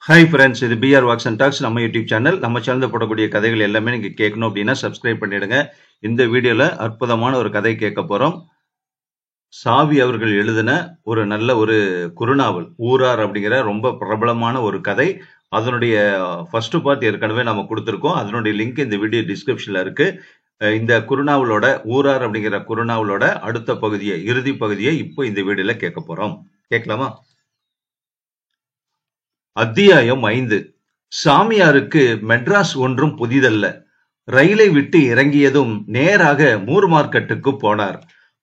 Hi friends, இது PR walks and tax நம்ம YouTube channel. நம்ம சேனலில் போடக்கூடிய கதைகள் எல்லாமே நீங்கள் கேட்கணும் அப்படின்னா சப்ஸ்கிரைப் பண்ணிடுங்க. இந்த வீடியோவில் அற்புதமான ஒரு கதை கேட்க போகிறோம். சாவி அவர்கள் எழுதின ஒரு நல்ல ஒரு குறுநாவல் ஊரார் அப்படிங்கிற ரொம்ப பிரபலமான ஒரு கதை. அதனுடைய ஃபர்ஸ்ட் பார்ட் ஏற்கனவே நம்ம கொடுத்துருக்கோம். அதனுடைய லிங்க் இந்த வீடியோ டிஸ்கிரிப்ஷனில் இருக்கு. இந்த குறுநாவலோட ஊரார் அப்படிங்கிற குறுநாவலோட அடுத்த பகுதியை, இறுதி பகுதியை இப்போ இந்த வீடியோல கேட்க போறோம். கேட்கலாமா? அத்தியாயம் 5. சாமியாருக்கு மெட்ராஸ் ஒன்றும் புதிதல்ல. ரயிலை விட்டு இறங்கியதும் நேராக மூர் மார்க்கெட்டுக்கு போனார்.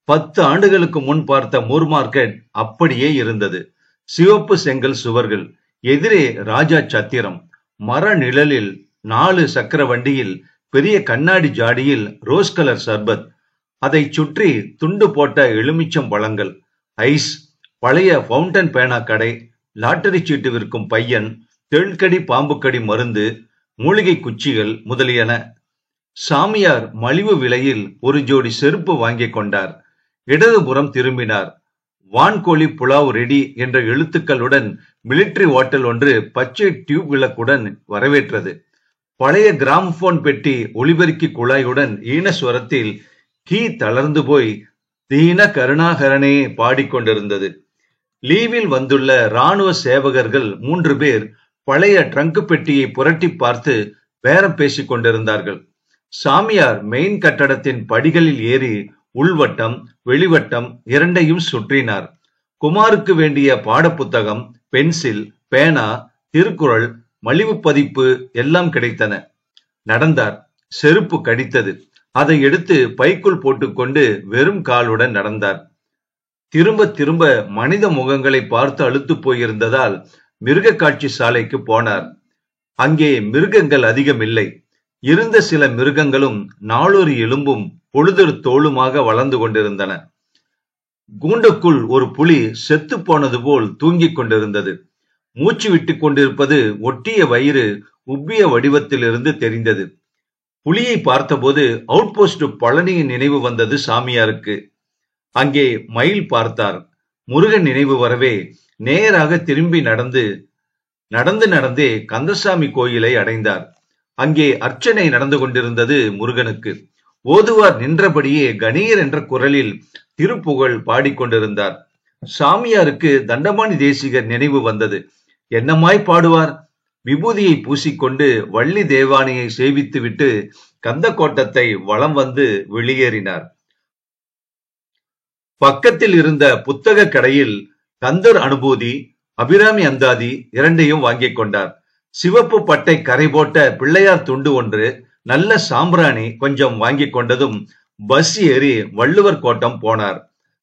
10 ஆண்டுகளுக்கு முன் பார்த்த மூர் மார்க்கெட் அப்படியே இருந்தது. சிவப்பு செங்கல் சுவர்கள், எதிரே ராஜா சத்திரம், மர நிழலில் 4 சக்கர வண்டியில் பெரிய கண்ணாடி ஜாடியில் ரோஸ் கலர் சர்பத், அதை சுற்றி துண்டு போட்ட எலுமிச்சம் பழங்கள், ஐஸ், பழைய ஃபவுண்டன் பேனா கடை, லாட்டரி சீட்டு விற்கும் பையன், தெள்கடி பாம்புக்கடி மருந்து, மூலிகை குச்சிகள் முதலியன. சாமியார் மலிவு விலையில் ஒரு ஜோடி செருப்பு வாங்கிக் கொண்டார். இடதுபுறம் திரும்பினார். வான்கோழி புலாவ் ரெடி என்ற எழுத்துக்களுடன் மிலிட்டரி ஹோட்டல் ஒன்று பச்சை டியூப் விளக்குடன் வரவேற்றது. பழைய கிராமபோன் பெட்டி ஒலிபெருக்கி குழாயுடன் ஈனஸ்வரத்தில் கீ தளர்ந்து போய் தீன கருணாகரனே பாடிக்கொண்டிருந்தது. லீவில் வந்துள்ள ராணுவ சேவகர்கள் 3 பேர் பழைய ட்ரங்க் பெட்டியை புரட்டி பார்த்து பேரம் பேசிக் கொண்டிருந்தார்கள். சாமியார் மெயின் கட்டடத்தின் படிகளில் ஏறி உள்வட்டம் வெளிவட்டம் இரண்டையும் சுற்றினார். குமாருக்கு வேண்டிய பாடப்புத்தகம், பென்சில், பேனா, திருக்குறள், மலிவு பதிப்பு எல்லாம் கிடைத்தன. நடந்தார். செருப்பு கடித்தது. அதை எடுத்து பைக்குள் போட்டுக்கொண்டு வெறும் காலுடன் நடந்தார். திரும்ப திரும்ப மனித முகங்களை பார்த்து அலுத்து போயிருந்ததால் மிருக காட்சி சாலைக்கு போனார். அங்கே மிருகங்கள் அதிகம் இல்லை. இருந்த சில மிருகங்களும் நாளொரு எலும்பும் பொழுதொரு தோளுமாக வளர்ந்து கொண்டிருந்தன. கூண்டுக்குள் ஒரு புலி செத்து போனது போல் தூங்கிக் கொண்டிருந்தது. மூச்சு விட்டு கொண்டிருப்பது ஒட்டிய வயிறு உப்பிய வடிவத்திலிருந்து தெரிந்தது. புலியை பார்த்தபோது அவுட் போஸ்ட் பழனியின் நினைவு வந்தது சாமியாருக்கு. அங்கே மயில் பார்த்தார். முருகன் நினைவு வரவே நேராக திரும்பி நடந்தே கந்தசாமி கோயிலை அடைந்தார். அங்கே அர்ச்சனை நடந்து கொண்டிருந்தது முருகனுக்கு. ஓதுவார் நின்றபடியே கணீர் என்ற குரலில் திருப்புகழ் பாடிக்கொண்டிருந்தார். சாமியாருக்கு தண்டபாணி தேசிகர் நினைவு வந்தது. என்னமாய் பாடுவார்? விபூதியை பூசிக்கொண்டு வள்ளி தேவானையை சேவித்துவிட்டு கந்த கோட்டத்தை வலம் வந்து வெளியேறினார். பக்கத்தில் இருந்த புத்தக கடையில் கந்தர் அனுபூதி, அபிராமி அந்தாதி இரண்டையும் வாங்கிக் கொண்டார். சிவப்பு பட்டை கரை போட்ட பிள்ளையார் துண்டு ஒன்று, நல்ல சாம்பிராணி கொஞ்சம் வாங்கிக் கொண்டதும் பஸ் ஏறி வள்ளுவர் கோட்டம் போனார்.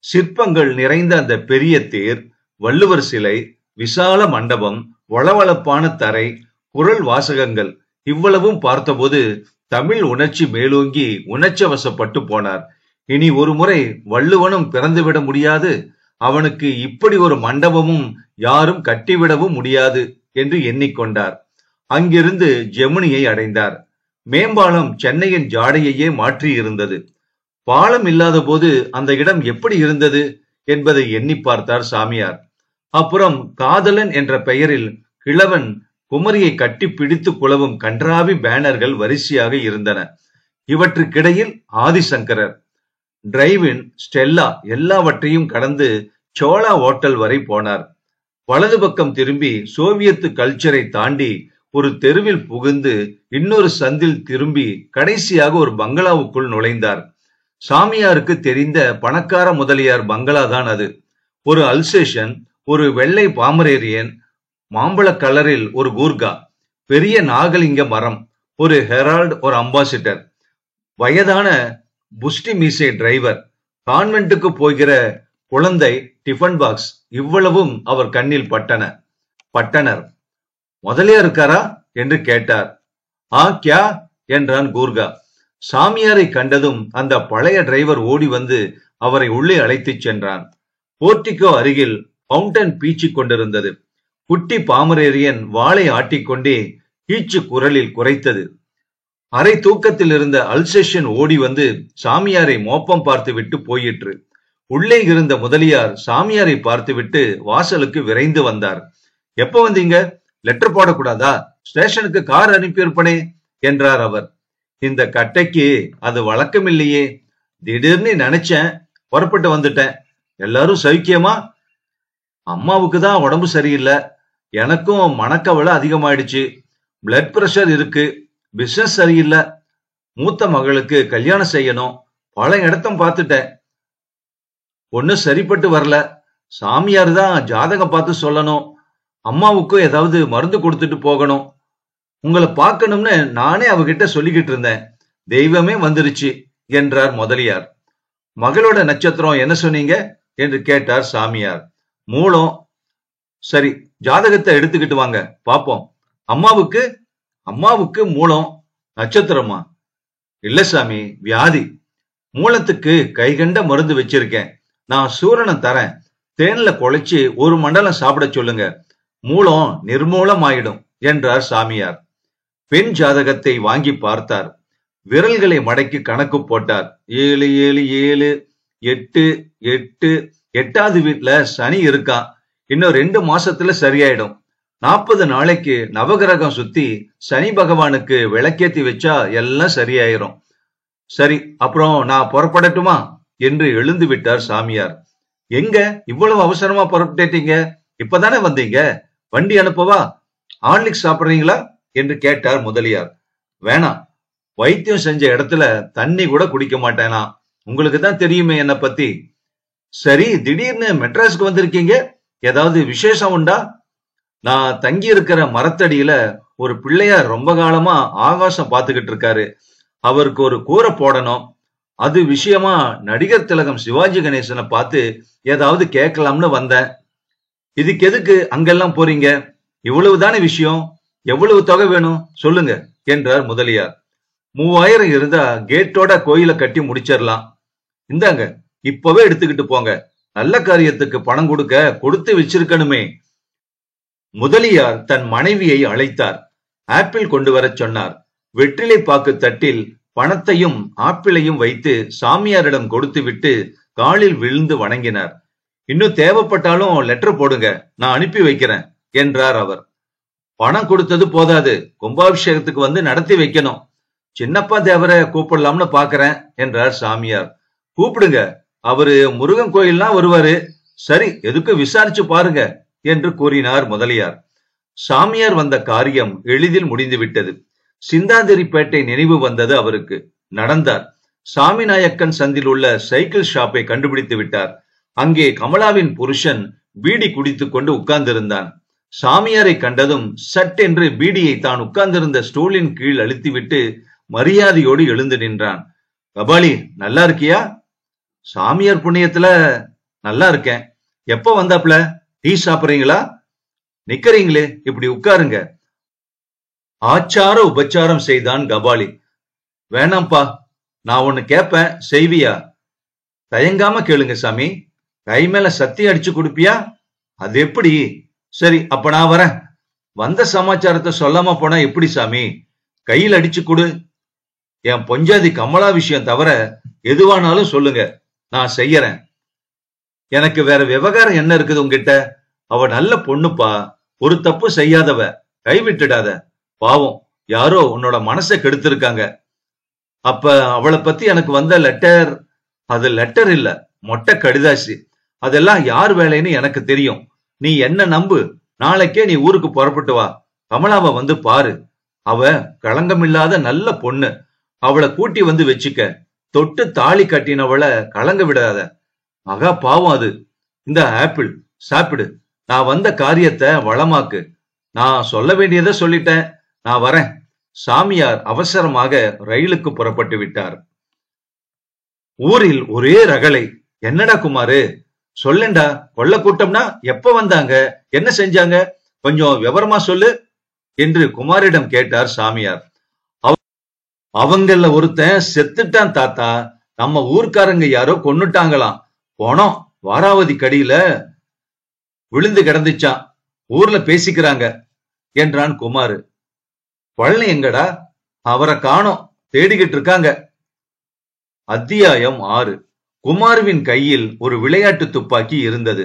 சிற்பங்கள் நிறைந்த அந்த பெரிய தேர், வள்ளுவர் சிலை, விசால மண்டபம், வளவளப்பான தரை, குரல் வாசகங்கள் இவ்வளவும் பார்த்தபோது தமிழ் உணர்ச்சி மேலோங்கி உணர்ச்சவசப்பட்டு போனார். இனி ஒரு முறை வள்ளுவனும் பிறந்துவிட முடியாது, அவனுக்கு இப்படி ஒரு மண்டபமும் யாரும் கட்டிவிடவும் முடியாது என்று எண்ணிக்கொண்டார். அங்கிருந்து ஜெமினியை அடைந்தார். மேம்பாலம் சென்னையின் ஜாடையையே மாற்றி இருந்தது. பாலம் இல்லாத போது அந்த இடம் எப்படி இருந்தது என்பதை எண்ணி பார்த்தார் சாமியார். அப்புறம் காதலன் என்ற பெயரில் கிழவன் குமரியை கட்டி பிடித்து குலவும் கன்றாவி பேனர்கள் வரிசையாக இருந்தன. இவற்றுக்கிடையில் ஆதிசங்கரர், டிரைவின், ஸ்டெல்லா எல்லாவற்றையும் கடந்து சோழா ஹோட்டல் வரை போனார். வலது பக்கம் திரும்பி சோவியத்து கல்ச்சரை தாண்டி ஒரு தெருவில் புகுந்து இன்னொரு சந்தில் திரும்பி கடைசியாக ஒரு பங்களாவுக்குள் நுழைந்தார். சாமியாருக்கு தெரிந்த பணக்கார முதலியார் பங்களாதான் அது. ஒரு அல்சேஷன், ஒரு வெள்ளை பாமரேரியன், மாம்பழ கலரில் ஒரு கூர்கா, பெரிய நாகலிங்க மரம், ஒரு ஹெரால்ட், ஒரு அம்பாசிடர், வயதான புஷ்டி மீசை டிரைவர், கான்வென்ட்டுக்கு போகிற குழந்தை, டிஃபன் பாக்ஸ் இவ்வளவும் அவர் கண்ணில் பட்டனர். முதலியார் இருக்காரா என்று கேட்டார். ஆ கியா என்றான் கூர்கா. சாமியாரை கண்டதும் அந்த பழைய டிரைவர் ஓடி வந்து அவரை உள்ளே அழைத்துச் சென்றான். போர்ட்டிகோ அருகில் ஃபவுண்டன் பீச்சிக் கொண்டிருந்தது. குட்டி பாமரேரியன் வாளை ஆட்டிக்கொண்டே கீச்சு குரலில் குரைத்தது. அரை தூக்கத்தில் இருந்த அல்சேஷன் ஓடி வந்து சாமியாரை மோப்பம் பார்த்து விட்டு போயிற்று. உள்ளே இருந்த முதலியார் சாமியாரை பார்த்துவிட்டு வாசலுக்கு விரைந்து வந்தார். எப்ப வந்தீங்க? லெட்டர் போடக்கூடாதா? ஸ்டேஷனுக்கு கார் அனுப்பியிருப்பனே என்றார் அவர். இந்த கட்டைக்கு அது வழக்கம் இல்லையே. திடீர்னு நினைச்சேன், புறப்பட்டு வந்துட்டேன். எல்லாரும் சௌக்கியமா? அம்மாவுக்கு தான் உடம்பு சரியில்லை. எனக்கும் மனக்கவலை அதிகமாயிடுச்சு. பிளட் பிரஷர் இருக்கு. பிசினஸ் சரியில்லை. மூத்த மகளுக்கு கல்யாணம் செய்யணும். பல இடத்தம் பார்த்துட்டேன். ஒன்னும் சரிப்பட்டு வரல. சாமியார் தான் ஜாதகம் பார்த்து சொல்லணும். அம்மாவுக்கும் ஏதாவது மருந்து கொடுத்துட்டு போகணும். உங்களை பார்க்கணும்னு நானே அவகிட்ட சொல்லிக்கிட்டு இருந்தேன். தெய்வமே வந்துருச்சு என்றார் முதலியார். மகளோட நட்சத்திரம் என்ன சொன்னீங்க என்று கேட்டார் சாமியார். மூலம். சரி, ஜாதகத்தை எடுத்துக்கிட்டு வாங்க பாப்போம். அம்மாவுக்கு அம்மாவுக்கு மூலம். நட்சத்திரமா? இல்ல சாமி, வியாதி. மூலத்துக்கு கைகண்ட மருந்து வச்சிருக்கேன். நான் சூரணம் தரேன். தேன்ல குழைச்சு ஒரு மண்டலம் சாப்பிட சொல்லுங்க. மூலம் நிர்மூலம் ஆயிடும் என்றார் சாமியார். பெண் ஜாதகத்தை வாங்கி பார்த்தார். விரல்களை மடக்கி கணக்கு போட்டார். 7 7 7 8 8. 8வது வீட்டுல சனி இருக்கான். இன்னும் 2 மாசத்துல சரியாயிடும். 40 நாளைக்கு நவகிரகம் சுத்தி சனி பகவானுக்கு விளக்கேத்தி வச்சா எல்லாம் சரியாயிரும். சரி, அப்புறம் நான் புறப்படட்டுமா என்று எழுந்து விட்டார் சாமியார். எங்க இவ்வளவு அவசரமா புறப்பட்டீங்க? இப்பதானே வந்தீங்க. வண்டி அனுப்பவா? ஹார்லிக்ஸ் சாப்பிடுறீங்களா என்று கேட்டார் முதலியார். வேணாம், வைத்தியம் செஞ்ச இடத்துல தண்ணி கூட குடிக்க மாட்டேனா. உங்களுக்கு தான் தெரியுமே என்ன பத்தி. சரி, திடீர்னு மெட்ராஸ்க்கு வந்திருக்கீங்க. ஏதாவது விசேஷம் உண்டா? நான் தங்கி இருக்கிற மரத்தடியில ஒரு பிள்ளையார் ரொம்ப காலமா ஆகாசம் பார்த்துக்கிட்டு இருக்காரு. அவருக்கு ஒரு கூரை போடணும். அது விஷயமா நடிகர் திலகம் சிவாஜி கணேசனை பார்த்து ஏதாவது கேட்கலாம்னு வந்தேன். இதுக்கு எதுக்கு அங்கெல்லாம் போறீங்க? இவ்வளவுதானே விஷயம். எவ்வளவு தொகை வேணும் சொல்லுங்க என்றார் முதலியார். 3000 இருந்தா கேட்டோட கோயிலை கட்டி முடிச்சிடலாம். இந்தாங்க, இப்பவே எடுத்துக்கிட்டு போங்க. நல்ல காரியத்துக்கு பணம் கொடுத்து வச்சிருக்கணுமே. முதலியார் தன் மனைவியை அழைத்தார். ஆப்பிள் கொண்டு வர சொன்னார். வெற்றிலை பாக்கு தட்டில் பணத்தையும் ஆப்பிளையும் வைத்து சாமியாரிடம் கொடுத்து விட்டு காலில் விழுந்து வணங்கினார். இன்னும் தேவைப்பட்டாலும் லெட்டர் போடுங்க, நான் அனுப்பி வைக்கிறேன் என்றார் அவர். பணம் கொடுத்தது போதாது, கும்பாபிஷேகத்துக்கு வந்து நடத்தி வைக்கணும். சின்னப்பா தேவரை கூப்பிடலாம்னு பாக்குறேன் என்றார் சாமியார். கூப்பிடுங்க, அவரு முருகன் கோயில்லாம் வருவாரு. சரி, எதுக்கு விசாரிச்சு பாருங்க என்று கூறினார் முதலியார். சாமியார் வந்த காரியம் எளிதில் முடிந்துவிட்டது. சிந்தாதிரிப்பேட்டை நினைவு வந்தது அவருக்கு. நடந்தார். சாமிநாயக்கன் சந்தில் உள்ள சைக்கிள் ஷாப்பை கண்டுபிடித்து விட்டார். அங்கே கமலாவின் புருஷன் பீடி குடித்துக் கொண்டு உட்கார்ந்திருந்தான். சாமியாரை கண்டதும் சட்டென்று பீடியை தான் உட்கார்ந்திருந்த ஸ்டூலின் கீழ் அழுத்திவிட்டு மரியாதையோடு எழுந்து நின்றான். கபாலி, நல்லா இருக்கியா? சாமியார் புண்ணியத்துல நல்லா இருக்கேன். எப்ப வந்தாப்ல? டீ சாப்பிடுறீங்களா? நிக்கிறீங்களே, இப்படி உட்காருங்க. ஆச்சார உபச்சாரம் செய்தான் கபாலி. வேணாம்பா, நான் ஒண்ணு கேப்பேன், செய்வியா? தயங்காம கேளுங்க சாமி. கை மேல சத்தி அடிச்சு கொடுப்பியா? அது எப்படி? சரி, அப்ப நான் வரேன். வந்த சமாச்சாரத்தை சொல்லாம போனா எப்படி சாமி? கையில் அடிச்சு கொடு. என் பொஞ்சாதி கமலா விஷயம் தவிர எதுவானாலும் சொல்லுங்க, நான் செய்யறேன். எனக்கு வேற விவகாரம் என்ன இருக்குது உங்ககிட்ட? அவ நல்ல பொண்ணுப்பா, ஒரு தப்பு செய்யாதவ, கைவிட்டுடாத. பாவம், யாரோ உன்னோட மனசை கெடுத்திருக்காங்க. அப்ப அவளை பத்தி எனக்கு வந்த லெட்டர், அது லெட்டர் இல்ல, மொட்டை கடிதாசி. அதெல்லாம் யார் வேலைன்னு எனக்கு தெரியும். நீ என்ன நம்பு. நாளைக்கே நீ ஊருக்கு புறப்பட்டு வா. கமலாவை வந்து பாரு. அவ களங்கமில்லாத நல்ல பொண்ணு. அவளை கூட்டி வந்து வச்சுக்க. தொட்டு தாலி கட்டினவளை கலங்க விடாத. மகா பாவம் அது. இந்த ஆப்பிள் சாப்பிடு. நான் வந்த காரியத்தை வளமாக்கு. நான் சொல்ல வேண்டியதை சொல்லிட்டேன். நான் வரேன். சாமியார் அவசரமாக ரயிலுக்கு புறப்பட்டு விட்டார். ஊரில் ஒரே ரகளை. என்னடா குமாரு, சொல்லண்டா. கொள்ள கூட்டம்னா எப்ப வந்தாங்க, என்ன செஞ்சாங்க, கொஞ்சம் விவரமா சொல்லு என்று குமாரிடம் கேட்டார் சாமியார். அவங்கள ஒருத்தன் செத்துட்டான் தாத்தா. நம்ம ஊர்க்காரங்க யாரோ கொன்னுட்டாங்களாம். போனோம், வாராவதி கடியில விழுந்து கிடந்துச்சான். ஊர்ல பேசிக்கிறாங்க என்றான் குமாரு. பழனி எங்கடா? அவரை காணோம், தேடிக்கிட்டு இருக்காங்க. அத்தியாயம் 6. குமாருவின் கையில் ஒரு விளையாட்டு துப்பாக்கி இருந்தது.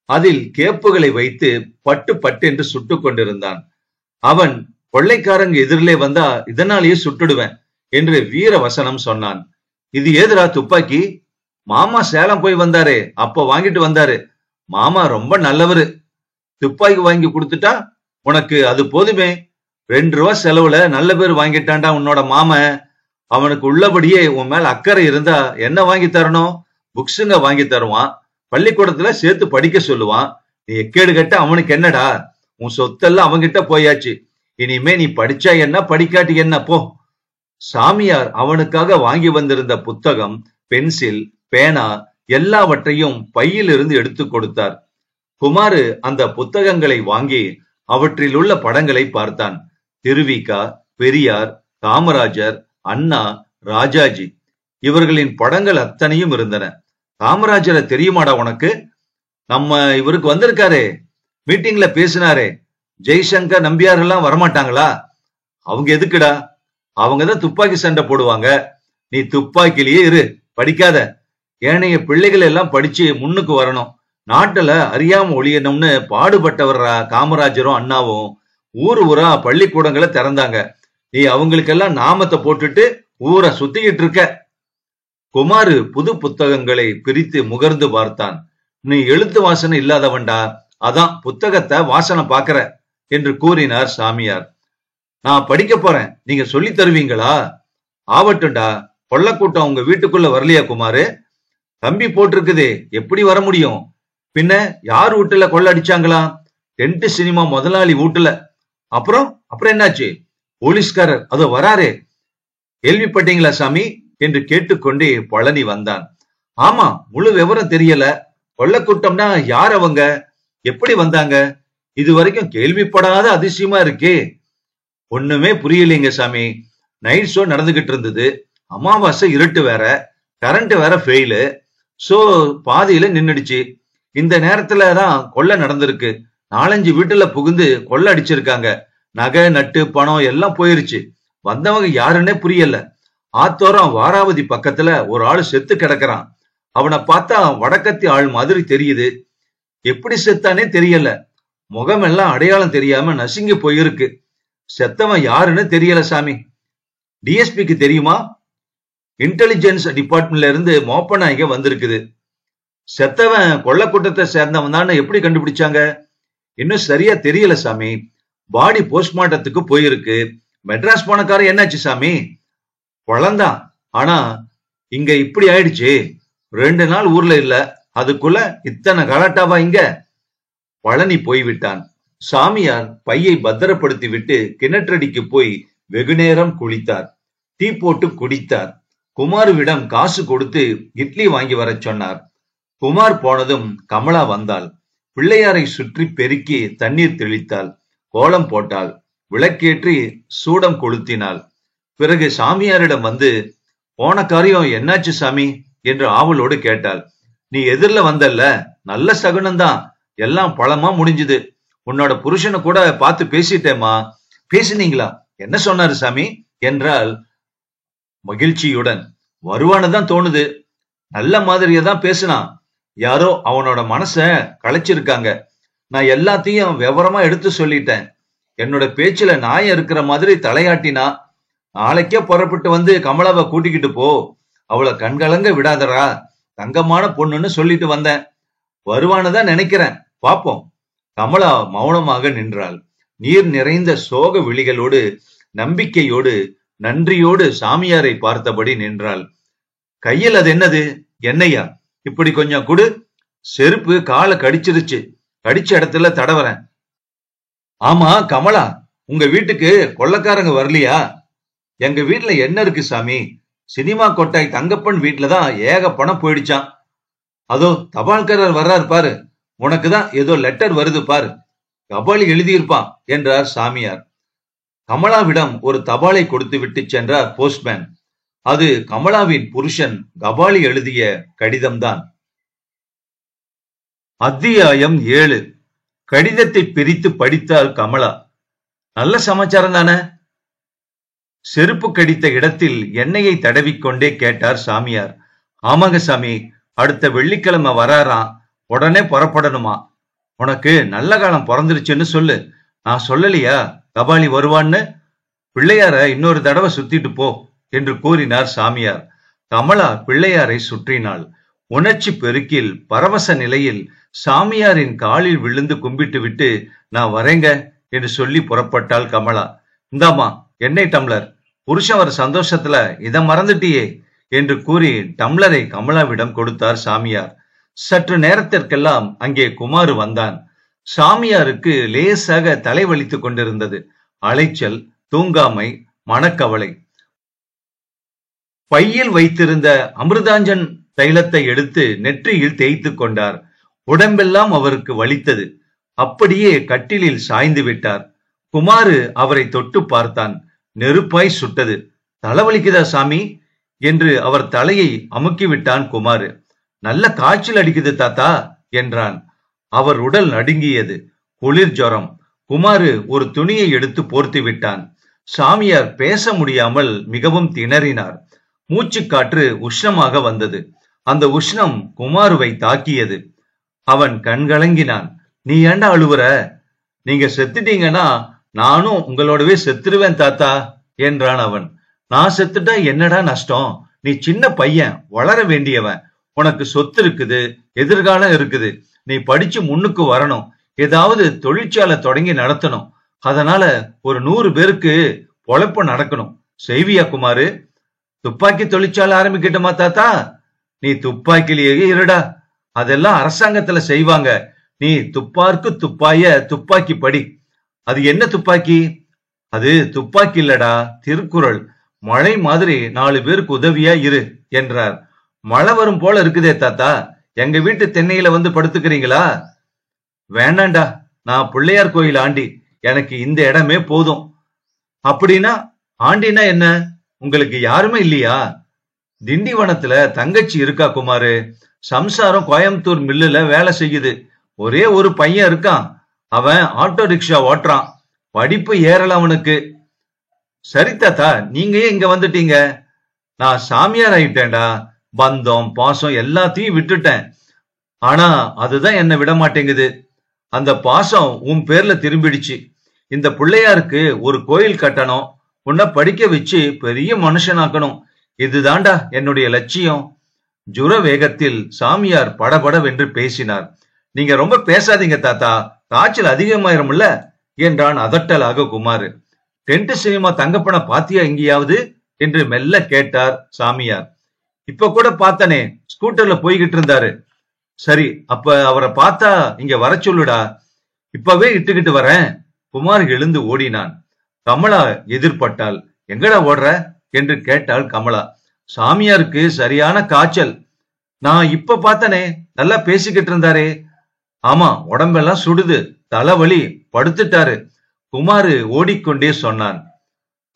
அதில் கேப்புகளை வைத்து பட்டு பட்டு என்று சுட்டுக் கொண்டிருந்தான். அவன் கொள்ளைக்காரங்க எதிரிலே வந்தா இதனாலேயே சுட்டுடுவேன் என்று வீர வசனம் சொன்னான். இது ஏதுரா துப்பாக்கி? மாமா சேலம் போய் வந்தாரே, அப்ப வாங்கிட்டு வந்தாரு. மாமா ரொம்ப நல்லவரு. துப்பாக்கி வாங்கி கொடுத்துட்டா உனக்கு அது போதுமே. 2 ரூபா செலவுல நல்ல பேர் வாங்கிட்டான்டா உன்னோட மாம. அவனுக்கு உள்ளபடியே உன் மேல அக்கறை இருந்தா என்ன வாங்கி தரணும்? புக்ஸுங்க வாங்கி தருவான், பள்ளிக்கூடத்துல சேர்த்து படிக்க சொல்லுவான். நீ எக்கேடு கட்ட அவனுக்கு என்னடா? உன் சொத்தெல்லாம் அவன்கிட்ட போயாச்சு. இனிமே நீ படிச்சா என்ன படிக்காட்டி என்ன போ. சாமியார் அவனுக்காக வாங்கி வந்திருந்த புத்தகம், பென்சில், பேனா எல்லாவற்றையும் பையில் இருந்து எடுத்து கொடுத்தார். குமாரு அந்த புத்தகங்களை வாங்கி அவற்றில் உள்ள படங்களை பார்த்தான். திருவிகா, பெரியார், காமராஜர், அண்ணா, ராஜாஜி இவர்களின் படங்கள் அத்தனையும் இருந்தன. காமராஜரை தெரியுமாடா உனக்கு? நம்ம இவருக்கு வந்திருக்காரே, மீட்டிங்ல பேசினாரே, ஜெய்சங்கர் நம்பியார் எல்லாம் வரமாட்டாங்களா? அவங்க எதுக்குடா? அவங்கதான் துப்பாக்கி சண்டை போடுவாங்க. நீ துப்பாக்கிலேயே இரு, படிக்காத. ஏனைய பிள்ளைகள் எல்லாம் படிச்சு முன்னுக்கு வரணும். நாட்டுல அறியாம ஒழியணும்னு பாடுபட்டவர்ரா காமராஜரும் அண்ணாவும். ஊர் ஊரா பள்ளிக்கூடங்களை திறந்தாங்க. நீ அவங்களுக்கெல்லாம் நாமத்தை போட்டுட்டு ஊரை சுத்திக்கிட்டு இருக்க. குமாரு புது புத்தகங்களை பிரித்து முகர்ந்து பார்த்தான். நீ எழுத்து வாசனை இல்லாதவன்டா, அதான் புத்தகத்தை வாசனை பாக்குற என்று கூறினார் சாமியார். நான் படிக்க போறேன், நீங்க சொல்லி தருவீங்களா? ஆவட்டும்டா. கொள்ளக்கூட்டம் உங்க வீட்டுக்குள்ள வரலையா குமாரு? கம்பி போட்டிருக்குதே, எப்படி வர முடியும்? பின்ன யார் வீட்டுல கொள்ள அடிச்சாங்களா? டென்ட் சினிமா முதலாளி வீட்டுல. அப்புறம் அப்புறம் என்னாச்சு? போலீஸ்காரர் அதோ வராரே, கேள்விப்பட்டீங்களா சாமி என்று கேட்டுக்கொண்டே பழனி வந்தான். ஆமா, முழு விவரம் தெரியல. கொள்ளக்கூட்டம்னா யார் அவங்க? எப்படி வந்தாங்க? இது வரைக்கும் கேள்விப்படாத அதிசயமா இருக்கே. ஒண்ணுமே புரியலைங்க சாமி. நைட் ஷோ நடந்துகிட்டு இருந்தது. அமாவாசை, இருட்டு வேற, கரண்ட் வேற ஃபெயிலு. ஷோ பாதியில நின்னுடுச்சு. இந்த நேரத்துல தான் கொள்ளை நடந்திருக்கு. 4-5 வீட்டுல புகுந்து கொள்ளை அடிச்சிருக்காங்க. நகை நட்டு பணம் எல்லாம் போயிருச்சு. வந்தவங்க யாருன்னே புரியல. ஆத்தோரம் வாராவதி பக்கத்துல ஒரு ஆளு செத்து கிடக்குறான். அவனை பார்த்தா வடக்கத்தி ஆள் மாதிரி தெரியுது. எப்படி செத்தானே தெரியல. முகமெல்லாம் அடையாளம் தெரியாம நசுங்கி போயிருக்கு. செத்தவன் யாருன்னு தெரியல சாமி. டிஎஸ்பிக்கு தெரியுமா? இன்டெலிஜென்ஸ் டிபார்ட்மெண்ட்ல இருந்து மோப்பனாய்க வந்திருக்குது. செத்தவன் கொள்ளக்கூட்டத்தை சேர்ந்தவன் தான் எப்படி கண்டுபிடிச்சாங்க? இன்னும் சரியா தெரியல சாமி. பாடி போஸ்ட்மார்ட்டத்துக்கு போயிருக்கு. மெட்ராஸ் போனக்காரன் என்னாச்சு சாமி? குழந்தான். ஆனா இங்க இப்படி ஆயிடுச்சு. 2 நாள் ஊர்ல இல்ல, அதுக்குள்ள இத்தனை கலாட்டாவா இங்க? பழனி போய்விட்டான். சாமியார் பையை பத்திரப்படுத்தி விட்டு கிணற்றடிக்கு போய் வெகுநேரம் குளித்தார். டீ போட்டு குடித்தார். குமாருவிடம் காசு கொடுத்து இட்லி வாங்கி வர சொன்னார். குமார் போனதும் கமலா வந்தாள். பிள்ளையாரை சுற்றி பெருக்கி தண்ணீர் தெளித்தாள். கோலம் போட்டாள். விளக்கேற்றி சூடம் கொளுத்தினாள். பிறகு சாமியாரிடம் வந்து, போன காரியம் என்னாச்சு சாமி என்று ஆவலோடு கேட்டாள். நீ எதிரில வந்தல்ல, நல்ல சகுனம்தான். எல்லாம் பழமா முடிஞ்சுது. உன்னோட புருஷனை கூட பார்த்து பேசிட்டேமா. பேசினீங்களா? என்ன சொன்னாரு சாமி என்றால் மகிழ்ச்சியுடன். வருவானுதான் தோணுது. நல்ல மாதிரியா தான் பேசினான். யாரோ அவனோட மனச களைச்சிருக்காங்க. நான் எல்லாத்தையும் விவரமா எடுத்து சொல்லிட்டேன். என்னோட பேச்சுல நாயம் இருக்கிற மாதிரி தலையாட்டினா. நாளைக்கே புறப்பட்டு வந்து கமலாவை கூட்டிக்கிட்டு போ. அவளை கண்கலங்க விடாதரா, தங்கமான பொண்ணுன்னு சொல்லிட்டு வந்தேன். வருவானுதான் நினைக்கிறேன், பாப்போம். கமலா மௌனமாக நின்றாள். நீர் நிறைந்த சோக விழிகளோடு, நம்பிக்கையோடு, நன்றியோடு சாமியாரை பார்த்தபடி நின்றாள். கையில் அது என்னது? என்னையா? இப்படி கொஞ்சம் கொடு. செருப்பு காலை கடிச்சிருச்சு. கடிச்ச இடத்துல தடவறேன். ஆமா கமலா, உங்க வீட்டுக்கு கொள்ளக்காரங்க வரலையா? எங்க வீட்டுல என்ன இருக்கு சாமி? சினிமா கொட்டாய் தங்கப்பன் வீட்டுலதான் ஏக பணம் போயிடுச்சான். அதோ தபால்காரர் வர்றாரு பாரு. உனக்குதான் ஏதோ லெட்டர் வருது பாரு. கபாலி எழுதியிருப்பான் என்றார் சாமியார். கமலாவிடம் ஒரு தபாலை கொடுத்து விட்டு சென்றார் போஸ்ட்மேன். அது கமலாவின் புருஷன் கபாலி எழுதிய கடிதம்தான். அத்தியாயம் 7. கடிதத்தை பிரித்து படித்தாள் கமலா. நல்ல சமாச்சாரம் தானே? செருப்பு கடித்த இடத்தில் எண்ணெயை தடவிக்கொண்டே கேட்டார் சாமியார். ஆமாங்க சாமி, அடுத்த வெள்ளிக்கிழமை வராராம். உடனே புறப்படணுமா? உனக்கு நல்ல காலம் பிறந்துருச்சுன்னு சொல்லு. நான் சொல்லலையா? கபாலி வருவான்னு. பிள்ளையார இன்னொரு தடவை சுத்திட்டு போ என்று கூறினார் சாமியார். கமலா பிள்ளையாரை சுற்றினாள். உணர்ச்சி பெருக்கில் பரவச நிலையில் சாமியாரின் காலில் விழுந்து கும்பிட்டு விட்டு, நான் வரேங்க என்று சொல்லி புறப்பட்டாள் கமலா. இந்தாமா எண்ணெய் டம்ளர், புருஷன் வர சந்தோஷத்துல இத மறந்துட்டியே என்று கூறி டம்ளரை கமலாவிடம் கொடுத்தார் சாமியார். சற்று நேரத்திற்கெல்லாம் அங்கே குமாரு வந்தான். சாமியாருக்கு லேசாக தலை வலித்துக் கொண்டிருந்தது. அலைச்சல், தூங்காமை, மனக்கவலை. பையில் வைத்திருந்த அமிர்தாஞ்சன் தைலத்தை எடுத்து நெற்றியில் தேய்த்து கொண்டார். உடம்பெல்லாம் அவருக்கு வலித்தது. அப்படியே கட்டிலில் சாய்ந்து விட்டார். குமாரு அவரை தொட்டு பார்த்தான். நெருப்பாய் சுட்டது. தலைவலிக்குதா சாமி என்று அவர் தலையை அமுக்கிவிட்டான் குமாரு. நல்ல காய்ச்சல் அடிக்குது தாத்தா என்றான். அவர் உடல் நடுங்கியது. குளிர் ஜுரம். குமாரு ஒரு துணியை எடுத்து போர்த்தி விட்டான். சாமியார் பேச முடியாமல் மிகவும் திணறினார். மூச்சுக்காற்று உஷ்ணமாக வந்தது. அந்த உஷ்ணம் குமாருவை தாக்கியது. அவன் கண்கலங்கினான். நீ ஏண்டா அழுவுற? நீங்க செத்துட்டீங்கன்னா நானும் உங்களோடவே செத்துருவேன் தாத்தா என்றான் அவன். நான் செத்துட்டா என்னடா நஷ்டம்? நீ சின்ன பையன், வளர வேண்டியவன். உனக்கு சொத்து இருக்குது, எதிர்காலம் இருக்குது. நீ படிச்சு முன்னுக்கு வரணும். ஏதாவது தொழிற்சாலை தொடங்கி நடத்தணும். அதனால ஒரு 100 பேருக்கு பொழப்பு நடக்கணும். செய்வியா குமாரு? துப்பாக்கி தொழிற்சாலை ஆரம்பிக்கட்டுமா தாத்தா? நீ துப்பாக்கிலேயே இருடா. அதெல்லாம் அரசாங்கத்துல செய்வாங்க. நீ துப்பார்க்கு துப்பாய துப்பாக்கி படி. அது என்ன துப்பாக்கி? அது துப்பாக்கி இல்லடா, திருக்குறள். மழை மாதிரி 4 பேருக்கு உதவியா இரு என்றார். மழை வரும் போல இருக்குதே தாத்தா, எங்க வீட்டு தென்னையில வந்து படுத்துக்கிறீங்களா? வேண்டாண்டா, நான் பிள்ளையார் கோயில் ஆண்டி. எனக்கு இந்த இடமே போதும். அப்படின்னா ஆண்டினா என்ன? உங்களுக்கு யாருமே இல்லையா? திண்டிவனத்துல தங்கச்சி இருக்கா குமாரு. சம்சாரம் கோயம்புத்தூர் மில்லுல வேலை செய்யுது. ஒரே ஒரு பையன் இருக்கான். அவன் ஆட்டோ ரிக்ஷா ஓட்டுறான். படிப்பு ஏறல அவனுக்கு. சரி தாத்தா, நீங்க ஏன் இங்க வந்துட்டீங்க? நான் சாமியார் ஆயிட்டேன்டா. பந்தம் பாசம் எல்லாத்தையும் விட்டுட்டேன். ஆனா அதுதான் என்ன விட மாட்டேங்குது. அந்த பாசம் உன் பேர்ல திரும்பிடுச்சு. இந்த பிள்ளையாருக்கு ஒரு கோயில் கட்டணும். உன்னை படிக்க வச்சு பெரிய மனுஷனாக்கணும். இதுதாண்டா என்னுடைய லட்சியம். ஜுர வேகத்தில் சாமியார் படபடவென்று பேசினார். நீங்க ரொம்ப பேசாதீங்க தாத்தா, காய்ச்சல் அதிகமாயிரும்ல என்றான் அதட்டலாக குமாரு. டென்ட் சினிமா தங்கப்பன பாத்தியா எங்கேயாவது என்று மெல்ல கேட்டார் சாமியார். இப்ப கூட பார்த்தனே, ஸ்கூட்டர்ல போய்கிட்டு இருந்தாரு. சரி, அப்ப அவரை பார்த்தா இங்க வர சொல்லுடா. இப்பவே இட்டுக்கிட்டு வரேன். குமார் எழுந்து ஓடினான். கமலா எதிர்பட்டாள். எங்கடா ஓடுற என்று கேட்டாள் கமலா. சாமியாருக்கு சரியான காய்ச்சல். நான் இப்ப பார்த்தனே, நல்லா பேசிக்கிட்டு இருந்தாரே. ஆமா, உடம்பெல்லாம் சுடுது, தலைவலி, படுத்துட்டாரு. குமாரு ஓடிக்கொண்டே சொன்னான்.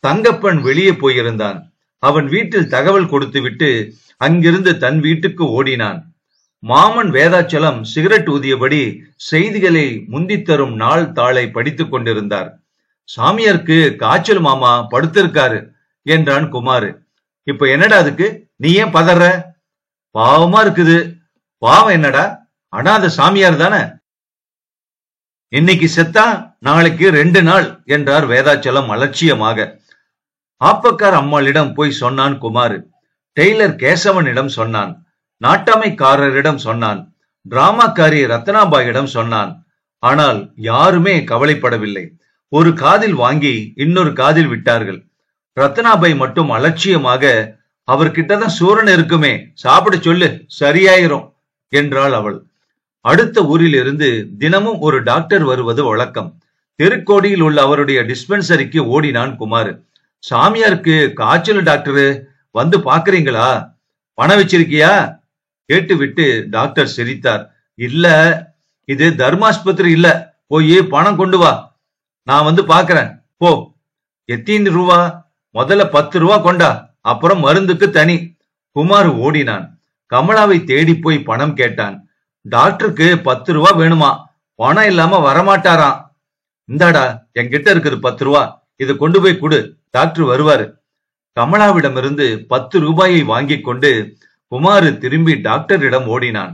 தங்கப்பன் வெளியே போயிருந்தான். அவன் வீட்டில் தகவல் கொடுத்து விட்டு அங்கிருந்து தன் வீட்டுக்கு ஓடினான். மாமன் வேதாச்சலம் சிகரெட் ஊதியபடி செய்திகளை முந்தித் தரும் நாள் தாளை படித்துக் கொண்டிருந்தார். சாமியாருக்கு காய்ச்சல் மாமா, படுத்திருக்காரு என்றான் குமாரு. இப்ப என்னடா அதுக்கு? நீ ஏன் பதற? பாவமா இருக்குது. பாவம் என்னடா? அனாத சாமியார் தானே. இன்னைக்கு செத்தா நாளைக்கு 2 நாள் என்றார் வேதாச்சலம் அலட்சியமாக. ஆப்பக்கார் அம்மாளிடம் போய் சொன்னான் குமாரு. டெய்லர் கேசவனிடம் சொன்னான். நாட்டாமைக்காரரிடம் சொன்னான். டிராமாக்காரி ரத்னாபாயிடம் சொன்னான். ஆனால் யாருமே கவலைப்படவில்லை. ஒரு காதில் வாங்கி இன்னொரு காதில் விட்டார்கள். ரத்னாபாய் மட்டும் அலட்சியமாக, அவர்கிட்டதான் சூரன் இருக்குமே, சாப்பிட சொல்லு, சரியாயிரும் என்றாள் அவள். அடுத்த ஊரில் இருந்து தினமும் ஒரு டாக்டர் வருவது வழக்கம். தெருக்கோடியில் உள்ள அவருடைய டிஸ்பென்சரிக்கு ஓடினான் குமாரு. சாமியாருக்கு காய்ச்சல் டாக்டரு, வந்து பாக்குறீங்களா? பணம் வச்சிருக்கியா? கேட்டுவிட்டு டாக்டர் சிரித்தார். இல்ல, இது தர்மாஸ்பத்திரி இல்ல, போய் பணம் கொண்டு வா, நான் வந்து பாக்குறேன், போ. எத்தனை ரூபா? முதல்ல 10 ரூபா கொண்டா, அப்புறம் மருந்துக்கு தனி. குமார் ஓடினான். கமலாவை தேடி போய் பணம் கேட்டான். டாக்டருக்கு 10 ரூபா வேணுமா, பணம் இல்லாம வரமாட்டாராம். இந்தாடா, என்கிட்ட இருக்குது 10 ரூபா, இதை கொண்டு போய் கொடு, டாக்டர் வருவாரு. கமலாவிடமிருந்து 10 ரூபாயை வாங்கி கொண்டு குமாரு திரும்பி டாக்டரிடம் ஓடினான்.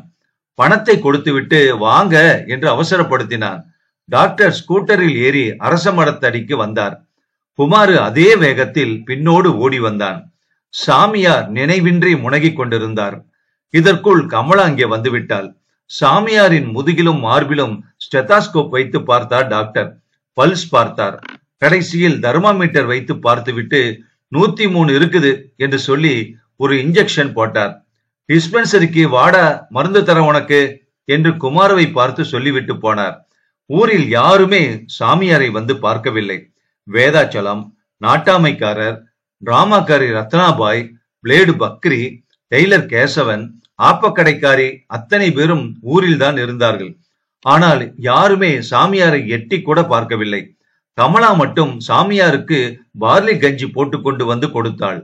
பணத்தை கொடுத்துவிட்டு வாங்க என்று அவசரப்படுத்தினான். டாக்டர் ஸ்கூட்டரில் ஏறி அரச மரத்தடிக்கு வந்தார். குமாரு அதே வேகத்தில் பின்னோடு ஓடி வந்தான். சாமியார் நினைவின்றி முனகிக் கொண்டிருந்தார். இதற்குள் கமலா அங்கே வந்துவிட்டாள். சாமியாரின் முதுகிலும் மார்பிலும் ஸ்டெத்தாஸ்கோப் வைத்து பார்த்தார் டாக்டர். பல்ஸ் பார்த்தார். கடைசியில் தர்மாமீட்டர் வைத்து பார்த்துவிட்டு 103 இருக்குது என்று சொல்லி ஒரு இன்ஜெக்ஷன் போட்டார். டிஸ்பென்சரிக்கு வாடா, மருந்து தர உனக்கு என்று குமாரவை பார்த்து சொல்லிவிட்டு போனார். ஊரில் யாருமே சாமியாரை வந்து பார்க்கவில்லை. வேதாச்சலம், நாட்டாமைக்காரர், டிராமாக்காரி ரத்னாபாய், பிளேடு பக்ரி, டெய்லர் கேசவன், ஆப்பக்கடைக்காரி அத்தனை பேரும் ஊரில் தான் இருந்தார்கள். ஆனால் யாருமே சாமியாரை எட்டி கூட பார்க்கவில்லை. கமலா மட்டும் சாமியாருக்கு பார்லி கஞ்சி போட்டு கொண்டு வந்து கொடுத்தாள்.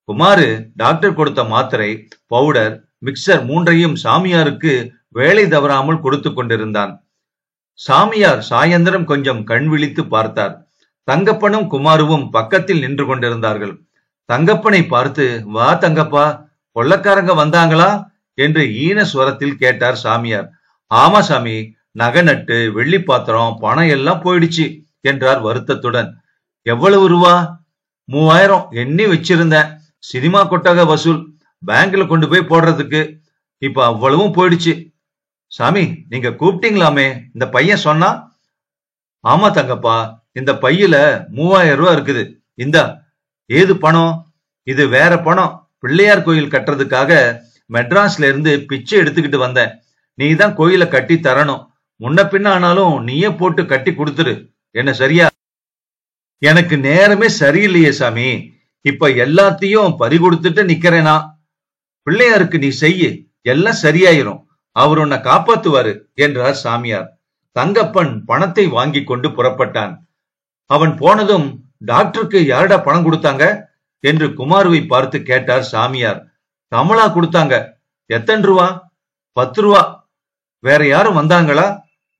குமாரு டாக்டர் கொடுத்த மாத்திரை, பவுடர், மிக்சர் 3ஐயும் சாமியாருக்கு வேலை தவறாமல் கொடுத்து கொண்டிருந்தான். சாமியார் சாயந்தரம் கொஞ்சம் கண் விழித்து பார்த்தார். தங்கப்பனும் குமாருவும் பக்கத்தில் நின்று கொண்டிருந்தார்கள். தங்கப்பனை பார்த்து, வா தங்கப்பா, கொள்ளக்காரங்க வந்தாங்களா என்று ஈன ஸ்வரத்தில் கேட்டார் சாமியார். ஆமா சாமி, நகை நட்டு, வெள்ளி பாத்திரம், பணம் எல்லாம் போயிடுச்சு என்றார் வருத்தத்துடன். எவ்வளவு ரூபா? 3000 எண்ணி வச்சிருந்தேன். சினிமா கொட்டக வசூல், பேங்க்ல கொண்டு போய் போடுறதுக்கு. இப்ப அவ்வளவும் போயிடுச்சு. சாமி, நீங்க கூப்பிட்டீங்களாமே, இந்த பையன் சொன்னா. ஆமா தங்கப்பா, இந்த பையில 3000 ரூபாய் இருக்குது. இந்தா. ஏது பணம்? இது வேற பணம். பிள்ளையார் கோயில் கட்டுறதுக்காக மெட்ராஸ்ல இருந்து பிச்சை எடுத்துக்கிட்டு வந்தேன். நீ தான் கோயிலை கட்டி தரணும். முன்ன பின்ன ஆனாலும் நீயே போட்டு கட்டி கொடுத்துரு. என்ன சரியா? எனக்கு நேரமே சரியில்லையே சாமி. இப்ப எல்லாத்தையும் பறி கொடுத்துட்டு நிக்கிறேனா? பிள்ளையாருக்கு நீ செய்யு, எல்லாம் சரியாயிரும். அவர் உன்னை காப்பாத்துவாரு என்றார் சாமியார். தங்கப்பன் பணத்தை வாங்கி கொண்டு புறப்பட்டான். அவன் போனதும், டாக்டருக்கு யாருடா பணம் கொடுத்தாங்க என்று குமாருவை பார்த்து கேட்டார் சாமியார். கமலா கொடுத்தாங்க. எத்தனை ரூபா? 10 ரூபா. வேற யாரும் வந்தாங்களா?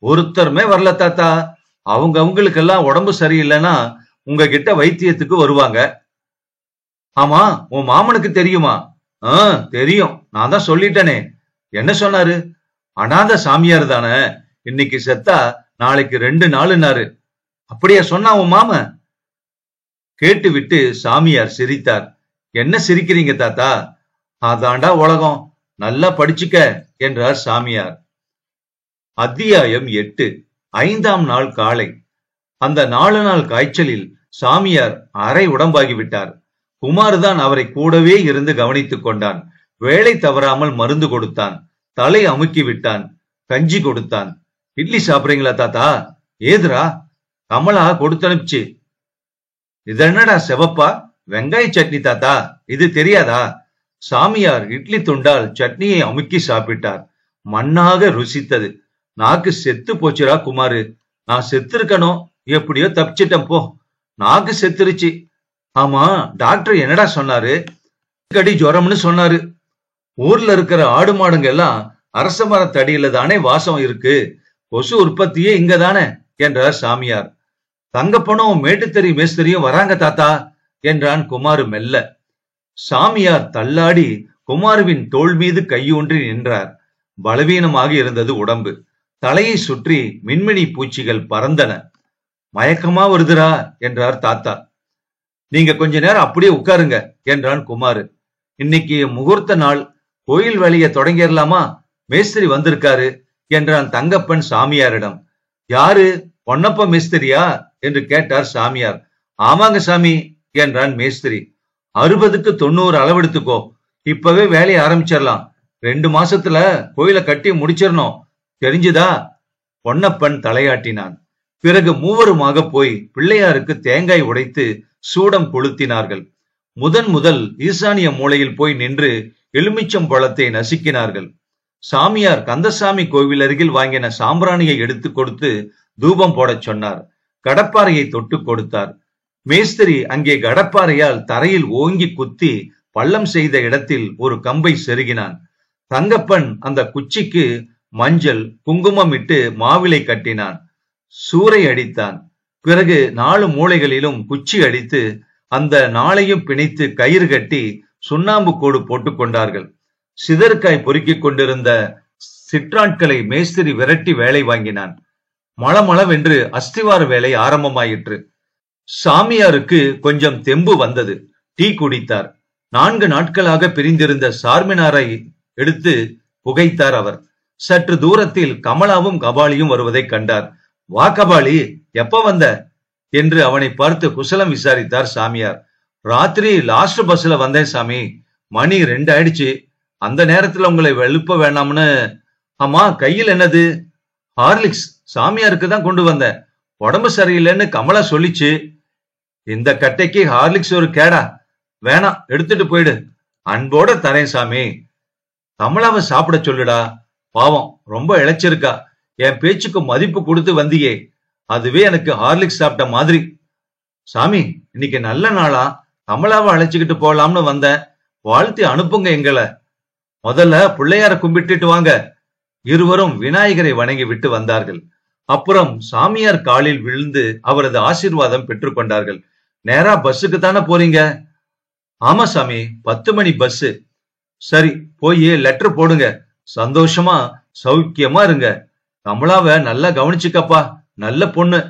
ஒருத்தருமே வரல தாத்தா. அவங்களுக்கெல்லாம் உடம்பு சரியில்லைன்னா உங்ககிட்ட வைத்தியத்துக்கு வருவாங்க. ஆமா, உன் மாமனுக்கு தெரியுமா? தெரியும், நான் தான் சொல்லிட்டேனே. என்ன சொன்னாரு? அனாத சாமியார் தானே, இன்னைக்கு செத்தா நாளைக்கு 2 நாளுன்னாரு. அப்படியா சொன்னா உன் மாம? கேட்டுவிட்டு சாமியார் சிரித்தார். என்ன சிரிக்கிறீங்க தாத்தா? அதாண்டா உலகம், நல்லா படிச்சுக்க என்றார் சாமியார். அத்தியாயம் 8. 5ஆம் நாள் காலை. அந்த 4 நாள் காய்ச்சலில் சாமியார் அரை உடம்பாகிவிட்டார். குமார்தான் அவரை கூடவே இருந்து கவனித்துக் கொண்டான். வேலை தவறாமல் மருந்து கொடுத்தான். தலை அமுக்கி விட்டான். கஞ்சி கொடுத்தான். இட்லி சாப்பிடுறீங்களா தாத்தா? ஏதுரா? கமலா கொடுத்தனுப்பிச்சு. இது என்னடா செவப்பா? வெங்காய சட்னி தாத்தா, இது தெரியாதா? சாமியார் இட்லி துண்டால் சட்னியை அமுக்கி சாப்பிட்டார். மண்ணாக ருசித்தது. நாக்கு செத்து போச்சுரா குமாரு. நான் செத்துருக்கணும், எப்படியோ தப்பிச்சிட்டேன் போ. நாக்கு செத்துருச்சு. ஆமா, டாக்டர் என்னடா சொன்னாரு? கடி ஜுரம்னு சொன்னாரு. ஊர்ல இருக்கிற ஆடு மாடுங்க எல்லாம் அரச மரத்தடியில தானே வாசம் இருக்கு. கொசு உற்பத்தியே இங்க தானே என்றார் சாமியார். தங்கப்பனும் மேட்டுத்தறி மேஸ்திரியும் வராங்க தாத்தா என்றான் குமாரு மெல்ல. சாமியார் தள்ளாடி குமாருவின் தோள் மீது கையூன்றி நின்றார். பலவீனமாக இருந்தது உடம்பு. தலையை சுற்றி மின்மினி பூச்சிகள் பறந்தன. மயக்கமா வருதுரா என்றார் தாத்தா. நீங்க கொஞ்ச நேரம் அப்படியே உட்காருங்க என்றான் குமாரு. இன்னைக்கு முகூர்த்த நாள், கோயில் வேலையை தொடங்கிடலாமா? மேஸ்திரி வந்திருக்காரு என்றான் தங்கப்பன் சாமியாரிடம். யாரு? பொன்னப்ப மேஸ்திரியா என்று கேட்டார் சாமியார். ஆமாங்க சாமி என்றான் மேஸ்திரி. 60க்கு 90 அளவெடுத்துக்கோ. இப்பவே வேலையை ஆரம்பிச்சிடலாம். 2 மாசத்துல கோயிலை கட்டி முடிச்சிடணும், தெரிஞ்சுதா? பொன்னப்பன் தலையாட்டினான். பிறகு மூவருமாக போய் பிள்ளையாருக்கு தேங்காய் உடைத்து சூடம் கொளுத்தினார்கள். முதல் ஈசானிய மூலையில் போய் நின்று எலுமிச்சம் பழத்தை நசுக்கினார்கள். சாமியார் கந்தசாமி கோவில் அருகில் வாங்கின சாம்பிராணியை எடுத்து கொடுத்து தூபம் போடச் சொன்னார். கடப்பாறையை தொட்டு கொடுத்தார். மேஸ்திரி அங்கே கடப்பாறையால் தரையில் ஓங்கி குத்தி பள்ளம் செய்த இடத்தில் ஒரு கம்பை செருகினான். தங்கப்பன் அந்த குச்சிக்கு மஞ்சள் குங்குமம் இட்டு மாவிலை கட்டினான். சூறை அடித்தான். பிறகு 4 மூலைகளிலும் குச்சி அடித்து அந்த நாளையும் பிணைத்து கயிறு கட்டி சுண்ணாம்பு கோடு போட்டுக் கொண்டார்கள். சிதறுக்காய் பொறுக்கிக் கொண்டிருந்த சிற்றாட்களை மேஸ்திரி விரட்டி வேலை வாங்கினான். மளமளவென்று அஸ்திவார வேலை ஆரம்பமாயிற்று. சாமியாருக்கு கொஞ்சம் தெம்பு வந்தது. டீ குடித்தார். 4 நாட்களாக பிரிந்திருந்த சார்மினாரை எடுத்து புகைத்தார் அவர். சற்று தூரத்தில் கமலாவும் கபாலியும் வருவதை கண்டார். வா கபாலி, எப்ப வந்த என்று அவனை பார்த்து குசலம் விசாரித்தார் சாமியார். ராத்திரி லாஸ்ட் பஸ்ல வந்தேன் சாமி, மணி 2 ஆயிடுச்சு. அந்த நேரத்துல உங்களை எழுப்ப வேணாம்னு. ஆமா, கையில் என்னது? ஹார்லிக்ஸ், சாமியாருக்கு தான் கொண்டு வந்தேன். உடம்பு சரியில்லைன்னு கமலா சொல்லிச்சு. இந்த கட்டைக்கு ஹார்லிக்ஸ் ஒரு கேடா? வேணாம், எடுத்துட்டு போயிடு. அன்போட தரேன் சாமி. கமலாவை சாப்பிட சொல்லுடா, பாவம் ரொம்ப இழைச்சிருக்கா. என் பேச்சுக்கு மதிப்பு கொடுத்து வந்தியே, அதுவே எனக்கு ஹார்லிக்ஸ் சாப்பிட்ட மாதிரி. சாமி, இன்னைக்கு நல்ல நாளா, கமலாவை அழைச்சுக்கிட்டு போலாம்னு வந்தேன். வாழ்த்தி அனுப்புங்க எங்களை. முதல்ல பிள்ளையார கும்பிட்டுட்டு வாங்க. இருவரும் விநாயகரை வணங்கி விட்டு வந்தார்கள். அப்புறம் சாமியார் காலில் விழுந்து அவரது ஆசீர்வாதம் பெற்றுக் கொண்டார்கள். நேரா பஸ்ஸுக்கு தானே போறீங்க? ஆமா சாமி, 10 மணி பஸ். சரி, போய் லெட்டர் போடுங்க. சந்தோஷமா சௌக்கியமா இருங்க. கமலாவை நல்லா கவனிச்சுக்கப்பா, நல்ல பொண்ணு.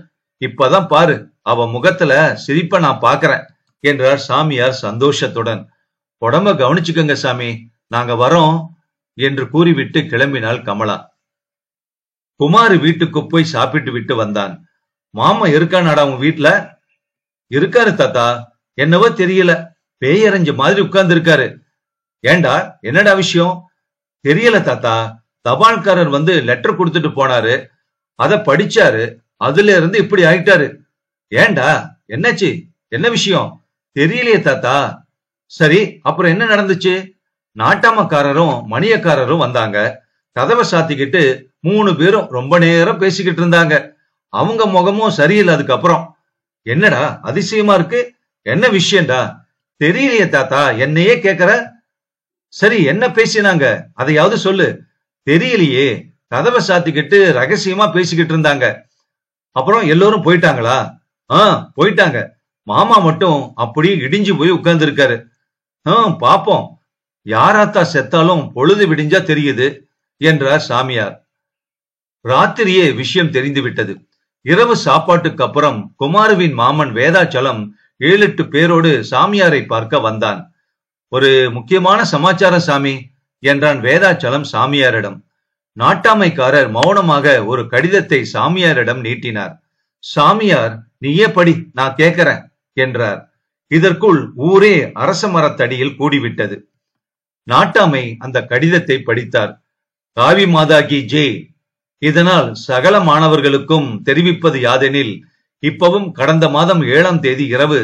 இப்பதான் பாரு, அவ முகத்துல சிரிப்ப நான் பாக்குறேன் என்றார் சாமியார் சந்தோஷத்துடன். உடம்ப கவனிச்சுக்கங்க சாமி, நாங்க வரோம் என்று கூறிவிட்டு கிளம்பினாள் கமலா. குமார் வீட்டுக்கு போய் சாப்பிட்டு விட்டு வந்தான். மாமா இருக்கானாடா உன் வீட்டுல? இருக்காரு தாத்தா, என்னவோ தெரியல, பேயறிஞ்ச மாதிரி உட்கார்ந்து இருக்காரு. ஏண்டா, என்னடா விஷயம்? தெரியல தாத்தா, தபால்காரர் வந்து லெட்டர் கொடுத்துட்டு போனாரு, அத படிச்சாரு, அதுல இருந்து இப்படி ஆயிட்டாரு. ஏண்டா, என்னாச்சு? என்ன விஷயம்? தெரியலையே தாத்தா. சரி, அப்புறம் என்ன நடந்துச்சு? நாட்டாமக்காரரும் மணியக்காரரும் வந்தாங்க. கதவை சாத்திக்கிட்டு 3 பேரும் ரொம்ப நேரம் பேசிக்கிட்டு இருந்தாங்க. அவங்க முகமும் சரியில்லை. அதுக்கப்புறம் என்னடா அதிசயமா இருக்கு? என்ன விஷயம்டா? தெரியலையே தாத்தா, என்னையே கேக்குற. சரி, என்ன பேசினாங்க, அதையாவது சொல்லு. தெரியலையே, கதவை சாத்திக்கிட்டு ரகசியமா பேசிக்கிட்டு இருந்தாங்க. அப்புறம் எல்லோரும் போயிட்டாங்களா? போயிட்டாங்க. மாமா மட்டும் அப்படியே இடிஞ்சு போய் உட்கார்ந்து இருக்காரு. பாப்போம், யாராத்தா செத்தாலும் பொழுது விடிஞ்சா தெரியுது என்றார் சாமியார். ராத்திரியே விஷயம் தெரிந்து விட்டது. இரவு சாப்பாட்டுக்கு அப்புறம் குமாருவின் மாமன் வேதாச்சலம் 7-8 பேரோடு சாமியாரை பார்க்க வந்தான். ஒரு முக்கியமான சமாச்சாரம் சாமி என்றான் வேதாச்சலம் சாமியாரிடம். நாட்டாமைக்காரர் மௌனமாக ஒரு கடிதத்தை சாமியாரிடம் நீட்டினார். சாமியார், நீயே படி, நான் கேட்கிறேன் என்றார். இதற்குள் ஊரே அரச மரத்தடியில் கூடிவிட்டது. நாட்டாமை அந்த கடிதத்தை படித்தார். காவி மாதா கி ஜெய். இதனால் சகல மாணவர்களுக்கும் தெரிவிப்பது யாதெனில், இப்பவும் கடந்த மாதம் 7ஆம் தேதி இரவு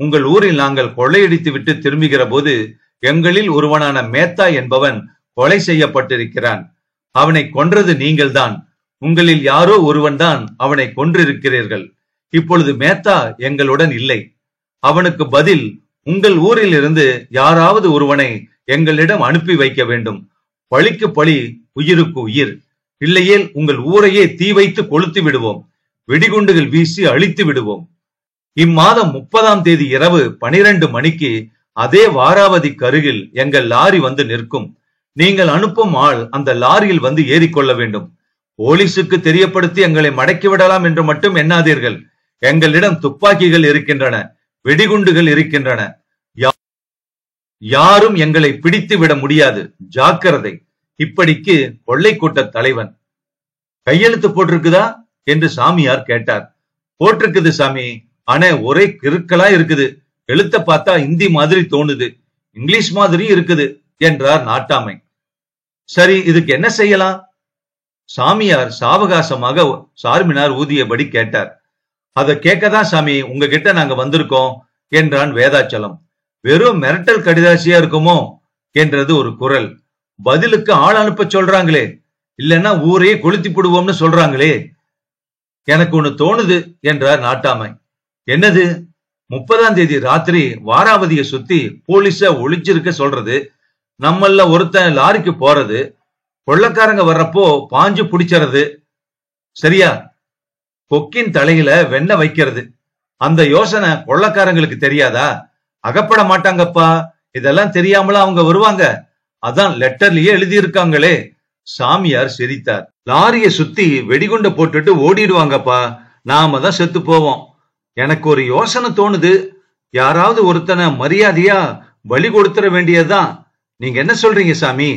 உங்கள் ஊரில் நாங்கள் கொள்ளையடித்து விட்டு திரும்புகிற போது எங்களில் ஒருவனான மேத்தா என்பவன் கொலை செய்யப்பட்டிருக்கிறான். அவனை கொன்றது நீங்கள்தான். உங்களில் யாரோ ஒருவன் தான் அவனை கொன்றிருக்கிறீர்கள். இப்பொழுது மேத்தா எங்களுடன் இல்லை. அவனுக்கு பதில் உங்கள் ஊரில் இருந்து யாராவது ஒருவனை எங்களிடம் அனுப்பி வைக்க வேண்டும். பழிக்கு பழி, உயிருக்கு உயிர். இல்லையேல் உங்கள் ஊரையே தீ வைத்து கொளுத்து விடுவோம். வெடிகுண்டுகள் வீசி அழித்து விடுவோம். இம்மாதம் 30ஆம் தேதி இரவு 12 மணிக்கு அதே வாராவதிக்கு அருகில் எங்கள் லாரி வந்து நிற்கும். நீங்கள் அனுப்பும் ஆள் அந்த லாரியில் வந்து ஏறிக்கொள்ள வேண்டும். போலீசுக்கு தெரியப்படுத்தி எங்களை மடக்கி விடலாம் என்று மட்டும் எண்ணாதீர்கள். எங்களிடம் துப்பாக்கிகள் இருக்கின்றன, வெடிகுண்டுகள் இருக்கின்றன. யாரும் எங்களை பிடித்து விட முடியாது. ஜாக்கிரதை. இப்படிக்கு கொள்ளை கூட்ட தலைவன். கையெழுத்து போட்டிருக்குதா என்று சாமியார் கேட்டார். போட்டிருக்குது சாமி, ஆனா ஒரே கிறுக்கலா இருக்குது. எழுத்த பார்த்தா இந்தி மாதிரி தோணுது, இங்கிலீஷ் மாதிரி இருக்குது என்றார் நாட்டாமை. சரி, இதுக்கு என்ன செய்யலாம்? சாமியார் சாவகாசமாக சார்மினார் ஊதியபடி கேட்டார். அதை கேட்கதான் சாமி உங்ககிட்ட நாங்க வந்திருக்கோம் என்றான் வேதாச்சலம். வெறும் மிரட்டல் கடிதாசியா இருக்குமோ என்றது ஒரு குரல். பதிலுக்கு ஆள் அனுப்ப சொல்றாங்களே, இல்லைன்னா ஊரையே கொளுத்தி போடுவோம்னு சொல்றாங்களே. எனக்கு ஒண்ணு தோணுது என்றார் நாட்டாமை. என்னது? 30ஆம் தேதி ராத்திரி வாராவதியை சுத்தி போலீஸ ஒளிச்சிருக்க சொல்றது, நம்மள ஒருத்தன் லாரிக்கு போறது, கொள்ளக்காரங்க வர்றப்போ பாஞ்சு பிடிச்சறது, சரியா? கொக்கின் தலையில வெண்ணெய் வைக்கிறது. அந்த யோசனை கொள்ளக்காரங்களுக்கு தெரியாதா? அகப்பட மாட்டாங்கப்பா. இதெல்லாம் தெரியாமல அவங்க வருவாங்க. அதான் லெட்டர்லயே எழுதியிருக்காங்களே. சாமியார் சிரித்தார். லாரிய சுத்தி வெடிகுண்ட போட்டுட்டு ஓடிடுவாங்கப்பா. நாம தான் செத்து போவோம். எனக்கு ஒரு யோசனை தோணுது. யாராவது ஒருத்தனை மரியாதையா பலி கொடுத்துட வேண்டியதுதான். நீங்க என்ன சொல்றீங்க சாமி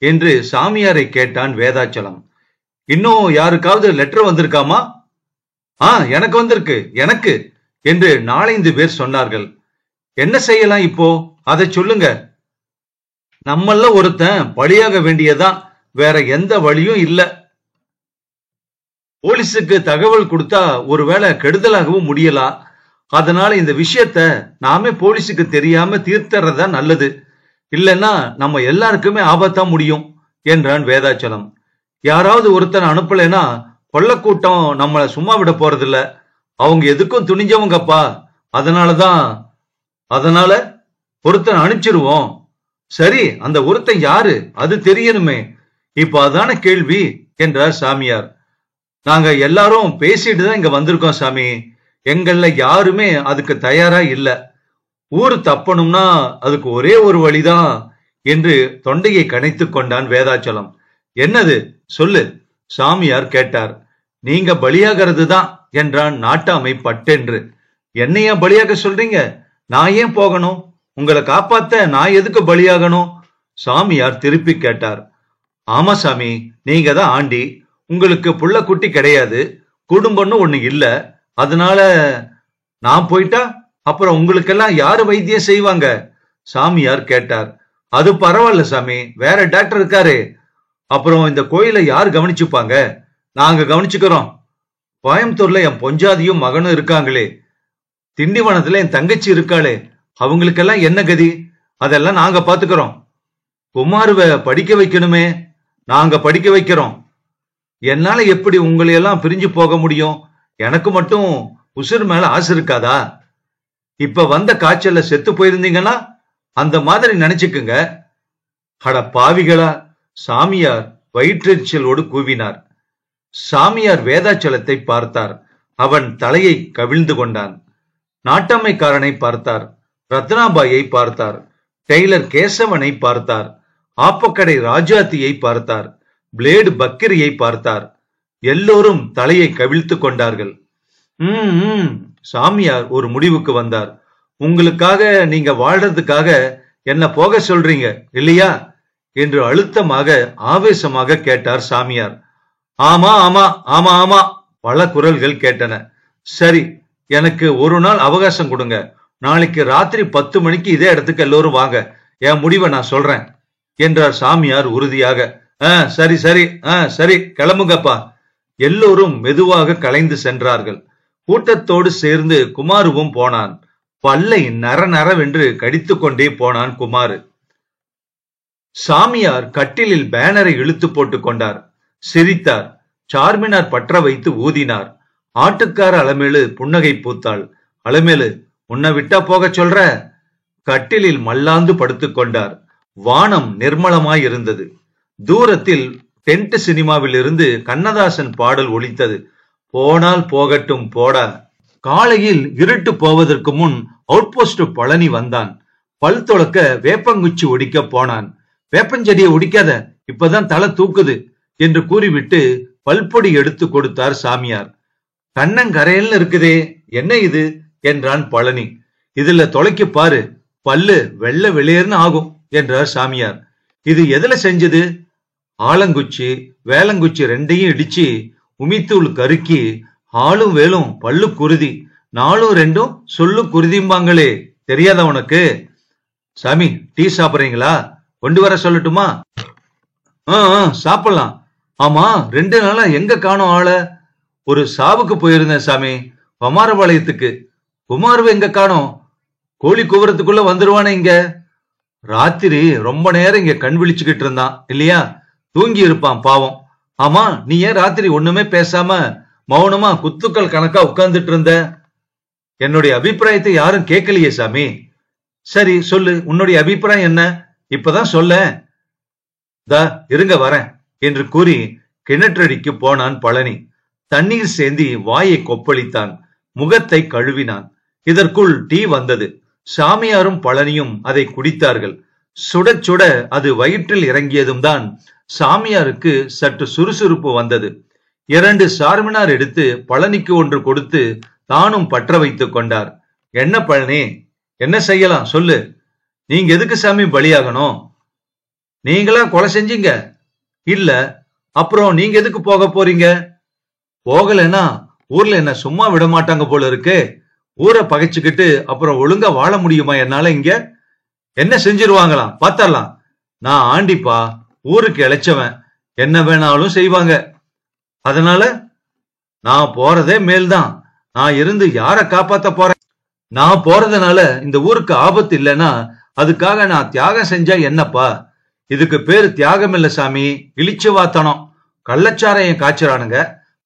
என்று சாமியாரை கேட்டான் வேதாச்சலம். இன்னும் யாருக்காவது லெட்டர் வந்திருக்காமா? எனக்கு வந்திருக்கு, எனக்கு என்று 4-5 பேர் சொன்னார்கள். என்ன செய்யலாம் இப்போ, அதை சொல்லுங்க. நம்மள ஒருத்தன் பலியாக வேண்டியதான், வேற எந்த வழியும் இல்ல. போலீஸுக்கு தகவல் கொடுத்தா ஒருவேளை கெடுதலாகவும் முடியலாம். அதனால இந்த விஷயத்த நாமே போலீஸுக்கு தெரியாம தீர்த்தறதா நல்லது. இல்லைன்னா நம்ம எல்லாருக்குமே ஆபத்தா முடியும் என்றான் வேதாச்சலம். யாராவது ஒருத்தனை அனுப்பலைன்னா கொள்ளக்கூட்டம் நம்மள சும்மா விட போறதில்ல. அவங்க எதுக்கும் துணிஞ்சவங்கப்பா. அதனால ஒருத்தன் அனுப்பிச்சிருவோம். சரி, அந்த ஒருத்தன் யாரு அது தெரியணுமே. இப்ப அதான கேள்வி என்றார் சாமியார். நாங்க எல்லாரும் பேசிட்டு தான் இங்க வந்திருக்கோம் சாமி. எங்கள்ல யாருமே அதுக்கு தயாரா இல்ல. ஊரு தப்பணும்னா அதுக்கு ஒரே ஒரு வழிதான் என்று தொண்டையை கனைத்துக் கொண்டான் வேதாச்சலம். என்னது சொல்லு, சாமியார் கேட்டார். நீங்க பலியாகிறது தான் என்றான் நாட்டாமை பட்டென்று. என்னையா பலியாக சொல்றீங்க? நான் ஏன் போகணும்? உங்களை காப்பாத்த நான் எதுக்கு பலியாகணும்? சாமியார் திருப்பி கேட்டார். ஆமா சாமி, நீங்க தான் ஆண்டி. உங்களுக்கு புள்ள குட்டி கிடையாது, குடும்பம்னு ஒண்ணு இல்ல. அதனால நான் போயிட்டா அப்புறம் உங்களுக்கெல்லாம் யாரு வைத்தியம் செய்வாங்க? சாமியார் கேட்டார். அது பரவாயில்ல சாமி, வேற டாக்டர் இருக்காரு. அப்புறம் இந்த கோயிலை யாரு கவனிச்சுப்பாங்க? நாங்க கவனிச்சுக்கிறோம். கோயம்புத்தூர்ல என் பொஞ்சாதியும் மகனும் இருக்காங்களே, திண்டிவனத்துல என் தங்கச்சி இருக்காளே, அவங்களுக்கெல்லாம் என்ன கதி? அதெல்லாம் நாங்க பாத்துக்கிறோம். குமாருவ படிக்க வைக்கணுமே, நாங்க படிக்க வைக்கிறோம். என்னால எப்படி உங்களையெல்லாம் பிரிஞ்சு போக முடியும்? எனக்கு மட்டும் உசுர் மேல ஆசை இருக்காதா? இப்ப வந்த காய்ச்சல்ல செத்து போயிருந்தீங்கன்னா அந்த மாதிரி நினைச்சுக்குங்க. அட பாவிகளா! சாமியார் வயிற்றெரிச்சலோடு கூவினார். சாமியார் வேதாச்சலத்தை பார்த்தார். அவன் தலையை கவிழ்ந்து கொண்டான். நாட்டம்மைக்காரனை பார்த்தார். ரத்னாபாயை பார்த்தார். டெய்லர் கேசவனை பார்த்தார். ஆப்பக்கடை ராஜாத்தியை பார்த்தார். பிளேடு பக்கிரியை பார்த்தார். எல்லோரும் தலையை கவிழ்த்து கொண்டார்கள். சாமியார் ஒரு முடிவுக்கு வந்தார். உங்களுக்காக, நீங்க வாழ்றதுக்காக என்ன போக சொல்றீங்க இல்லையா என்று அழுத்தமாக ஆவேசமாக கேட்டார் சாமியார். ஆமா ஆமா ஆமா ஆமா பல குரல்கள் கேட்டன. சரி, எனக்கு ஒரு நாள் அவகாசம் கொடுங்க. நாளைக்கு ராத்திரி 10 மணிக்கு இதே இடத்துக்கு எல்லோரும் வாங்க. என் முடிவை நான் சொல்றேன் என்றார் சாமியார் உறுதியாக. சரி சரி சரி, கிளம்புங்கப்பா. எல்லோரும் மெதுவாக கலைந்து சென்றார்கள். கூட்டத்தோடு சேர்ந்து குமாருவும் போனான். பல்லை நரநரவென்று கடித்து கொண்டே போனான் குமாரு. சாமியார் கட்டிலில் பேனரை இழுத்து போட்டுக் கொண்டார். சிரித்தார். சார்மினார் பற்ற வைத்து ஊதினார். ஆட்டுக்கார அலமேலு புன்னகை பூத்தாள். அலமேலு, உன்னை விட்டா போக சொல்ற? கட்டிலில் மல்லாந்து படுத்துக் கொண்டார். வானம் நிர்மலமாய் இருந்தது. தூரத்தில் டென்ட் சினிமாவில் இருந்து கண்ணதாசன் பாடல் ஒலித்தது. போனால் போகட்டும் போடா. காலையில் இருட்டு போவதற்கு முன் அவுட் போஸ்ட் பழனி வந்தான். பல் துளக்க வேப்பங்குச்சி ஒடிக்க போனான். வேப்பஞ்செடியை ஒடிக்காத, இப்பதான் தலை தூக்குது என்று கூறிவிட்டு பல்பொடி எடுத்து கொடுத்தார் சாமியார். கண்ணங்கரையல்னு இருக்குதே, என்ன இது என்றான் பழனி. இதுல தொலைக்கு பாரு, பல்லு வெள்ளை வெளியேர்னு ஆகும் என்றார் சாமியார். இது எதுல செஞ்சது? ஆலங்குச்சி வேலங்குச்சி ரெண்டையும் இடிச்சு உமித்தூள் கருக்கி, ஆளும் வேலும் பல்லு குருதி, 4-2 சொல்லு குருதிம்பாங்களே, தெரியாத உனக்கு? சாமி, டீ சாப்பிடுறீங்களா? கொண்டு வர சொல்லட்டுமா? சாப்பிடலாம். ஆமா, 2 நாளா எங்க காணோம் ஆள? ஒரு சாவுக்கு போயிருந்தேன் சாமி, குமாரபாளையத்துக்கு. குமாரு எங்க காணோம்? கோழி கூவுறதுக்குள்ள வந்துருவானே இங்க. ராத்திரி ரொம்ப நேரம் இங்க கண் விழிச்சுக்கிட்டு இருந்தான் இல்லையா? தூங்கி இருப்பான் பாவம். ஆமா, நீ ஏன் ராத்திரி ஒண்ணுமே பேசாம மௌனமா குத்துக்கள் கணக்கா உட்கார்ந்துட்டு இருந்த? என்னுடைய அபிப்பிராயத்தை யாரும் கேட்கலையே சாமி. சரி சொல்லு, உன்னுடைய அபிப்பிராயம் என்ன? இப்பதான் சொல்ல. இருங்க வரேன் என்று கூறி கிணற்றடிக்கு போனான் பழனி. தண்ணீர் சேந்தி வாயை கொப்பளித்தான். முகத்தை கழுவினான். இதற்குள் டீ வந்தது. சாமியாரும் பழனியும் அதை குடித்தார்கள். சுட சுட அது வயிற்றில் இறங்கியதும் தான் சாமியாருக்கு சற்று சுறுசுறுப்பு வந்தது. 2 சார்மினார் எடுத்து பழனிக்கு ஒன்று கொடுத்து தானும் பற்ற வைத்துக் கொண்டார். என்ன பழனி, என்ன செய்யலாம் சொல்லு? நீங்க எதுக்கு சாமி பலியாகணும்? நீங்களா கொலை செஞ்சீங்க? இல்ல. அப்புறம் நீங்க எதுக்கு போக போறீங்க? போகலன்னா ஊர்ல என்ன சும்மா விட மாட்டாங்க போல இருக்கு. ஊரை பகைச்சுக்கிட்டு அப்புறம் ஒழுங்கா வாழ முடியுமா என்னால? இங்க என்ன செஞ்சிருவாங்களாம் பாத்தரலாம். நான் ஆண்டிப்பா, ஊருக்கு இழைச்சவன், என்ன வேணாலும் செய்வாங்க. அதனால நான் போறதே மேல்தான். நான் இருந்து யார காப்பாத்த போறேன்? நான் போறதுனால இந்த ஊருக்கு ஆபத்து இல்லைன்னா அதுக்காக நான் தியாகம் செஞ்சா என்னப்பா? இதுக்கு பேரு தியாகம் இல்ல சாமி, இழிச்சுவாத்தனம். கள்ளச்சாரையும் காய்ச்சறானுங்க,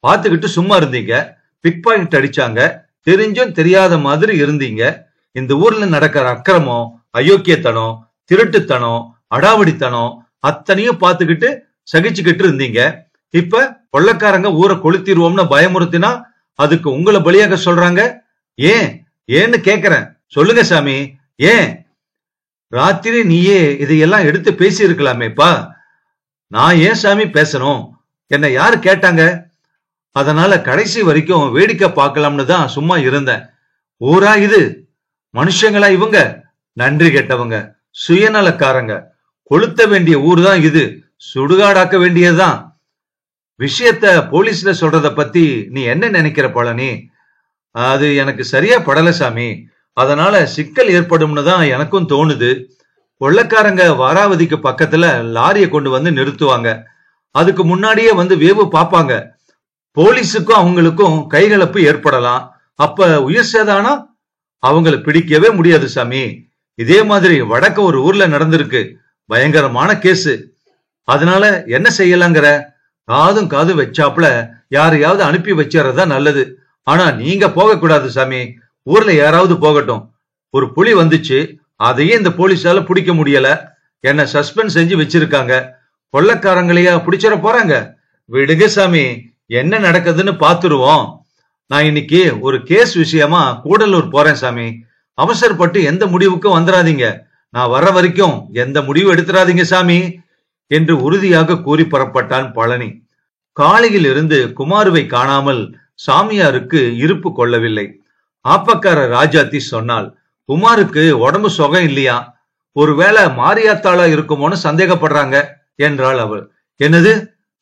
பாத்துக்கிட்டு சும்மா இருந்தீங்க. பிக் பாக்கெட் அடிச்சாங்க, தெரிஞ்சும் தெரியாத மாதிரி இருந்தீங்க. இந்த ஊர்ல நடக்கிற அக்கிரமம், அயோக்கியத்தனம், திருட்டுத்தனம், அடாவடித்தனம் அத்தனையும் பாத்துக்கிட்டு சகிச்சுக்கிட்டு இருந்தீங்க. இப்ப கொள்ளக்காரங்க ஊரை கொளுத்திடுவோம்னு பயமுறுத்தினா அதுக்கு உங்களை பலியாக சொல்றாங்க. ஏன்னு கேக்குறேன், சொல்லுங்க சாமி, ஏன்? ராத்திரி நீயே இதையெல்லாம் எடுத்து பேசி இருக்கலாமேப்பா. நான் ஏன் சாமி பேசணும்? என்ன யாரு கேட்டாங்க? அதனால கடைசி வரைக்கும் வேடிக்கை பார்க்கலாம்னு தான் சும்மா இருந்தேன். ஊரா இது? மனுஷங்களா இவங்க? நன்றி கெட்டவங்க, சுயநலக்காரங்க. கொளுத்த வேண்டிய ஊர் தான் இது, சுடுகாடாக்க வேண்டியதுதான். விஷயத்த போலீஸ்ல சொல்றத பத்தி நீ என்ன நினைக்கிற பழனி? அது எனக்கு சரியா படல சாமி. அதனால சிக்கல் ஏற்படும்னு தான் எனக்கும் தோணுது. கொள்ளக்காரங்க வாராவதிக்கு பக்கத்துல லாரியை கொண்டு வந்து நிறுத்துவாங்க. அதுக்கு முன்னாடியே வந்து வேவு பாப்பாங்க. போலீஸுக்கும் அவங்களுக்கும் கைகலப்பு ஏற்படலாம். அப்ப உயிர் சேதானா அவங்களை பிடிக்கவே முடியாது சாமி. இதே மாதிரி வடக்க ஒரு ஊர்ல நடந்திருக்கு, பயங்கரமான கேஸ். அதனால என்ன செய்யலாங்கிற? காதும் காது வச்சாப்புல யாரையாவது அனுப்பி வச்சறதா நல்லது. ஆனா நீங்க போக கூடாது சாமி. ஊர்ல யாராவது போகட்டும். ஒரு புலி வந்துச்சு, அதையே இந்த போலீஸால பிடிக்க முடியல. என்ன சஸ்பெண்ட் செஞ்சு வச்சிருக்காங்க. கொள்ளக்காரங்களையா பிடிச்சிட போறாங்க? விடுங்க சாமி, என்ன நடக்குதுன்னு பாத்துருவோம். நான் இன்னைக்கு ஒரு கேஸ் விஷயமா கூடலூர் போறேன் சாமி. அவசரப்பட்டு எந்த முடிவுக்கும் வந்துடாதீங்க. நான் வர்ற வரைக்கும் எந்த முடிவு எடுத்துறாதீங்க சாமி என்று உறுதியாக கூறி புறப்பட்டான் பழனி. காலையில் இருந்து குமாருவை காணாமல் சாமியாருக்கு இருப்பு கொள்ளவில்லை. ஆப்பக்கார ராஜாத்தி சொன்னாள், குமாருக்கு உடம்பு சுகம் இல்லையா, ஒருவேளை மாரியாத்தாளா இருக்குமோன்னு சந்தேகப்படுறாங்க என்றாள் அவள். என்னது?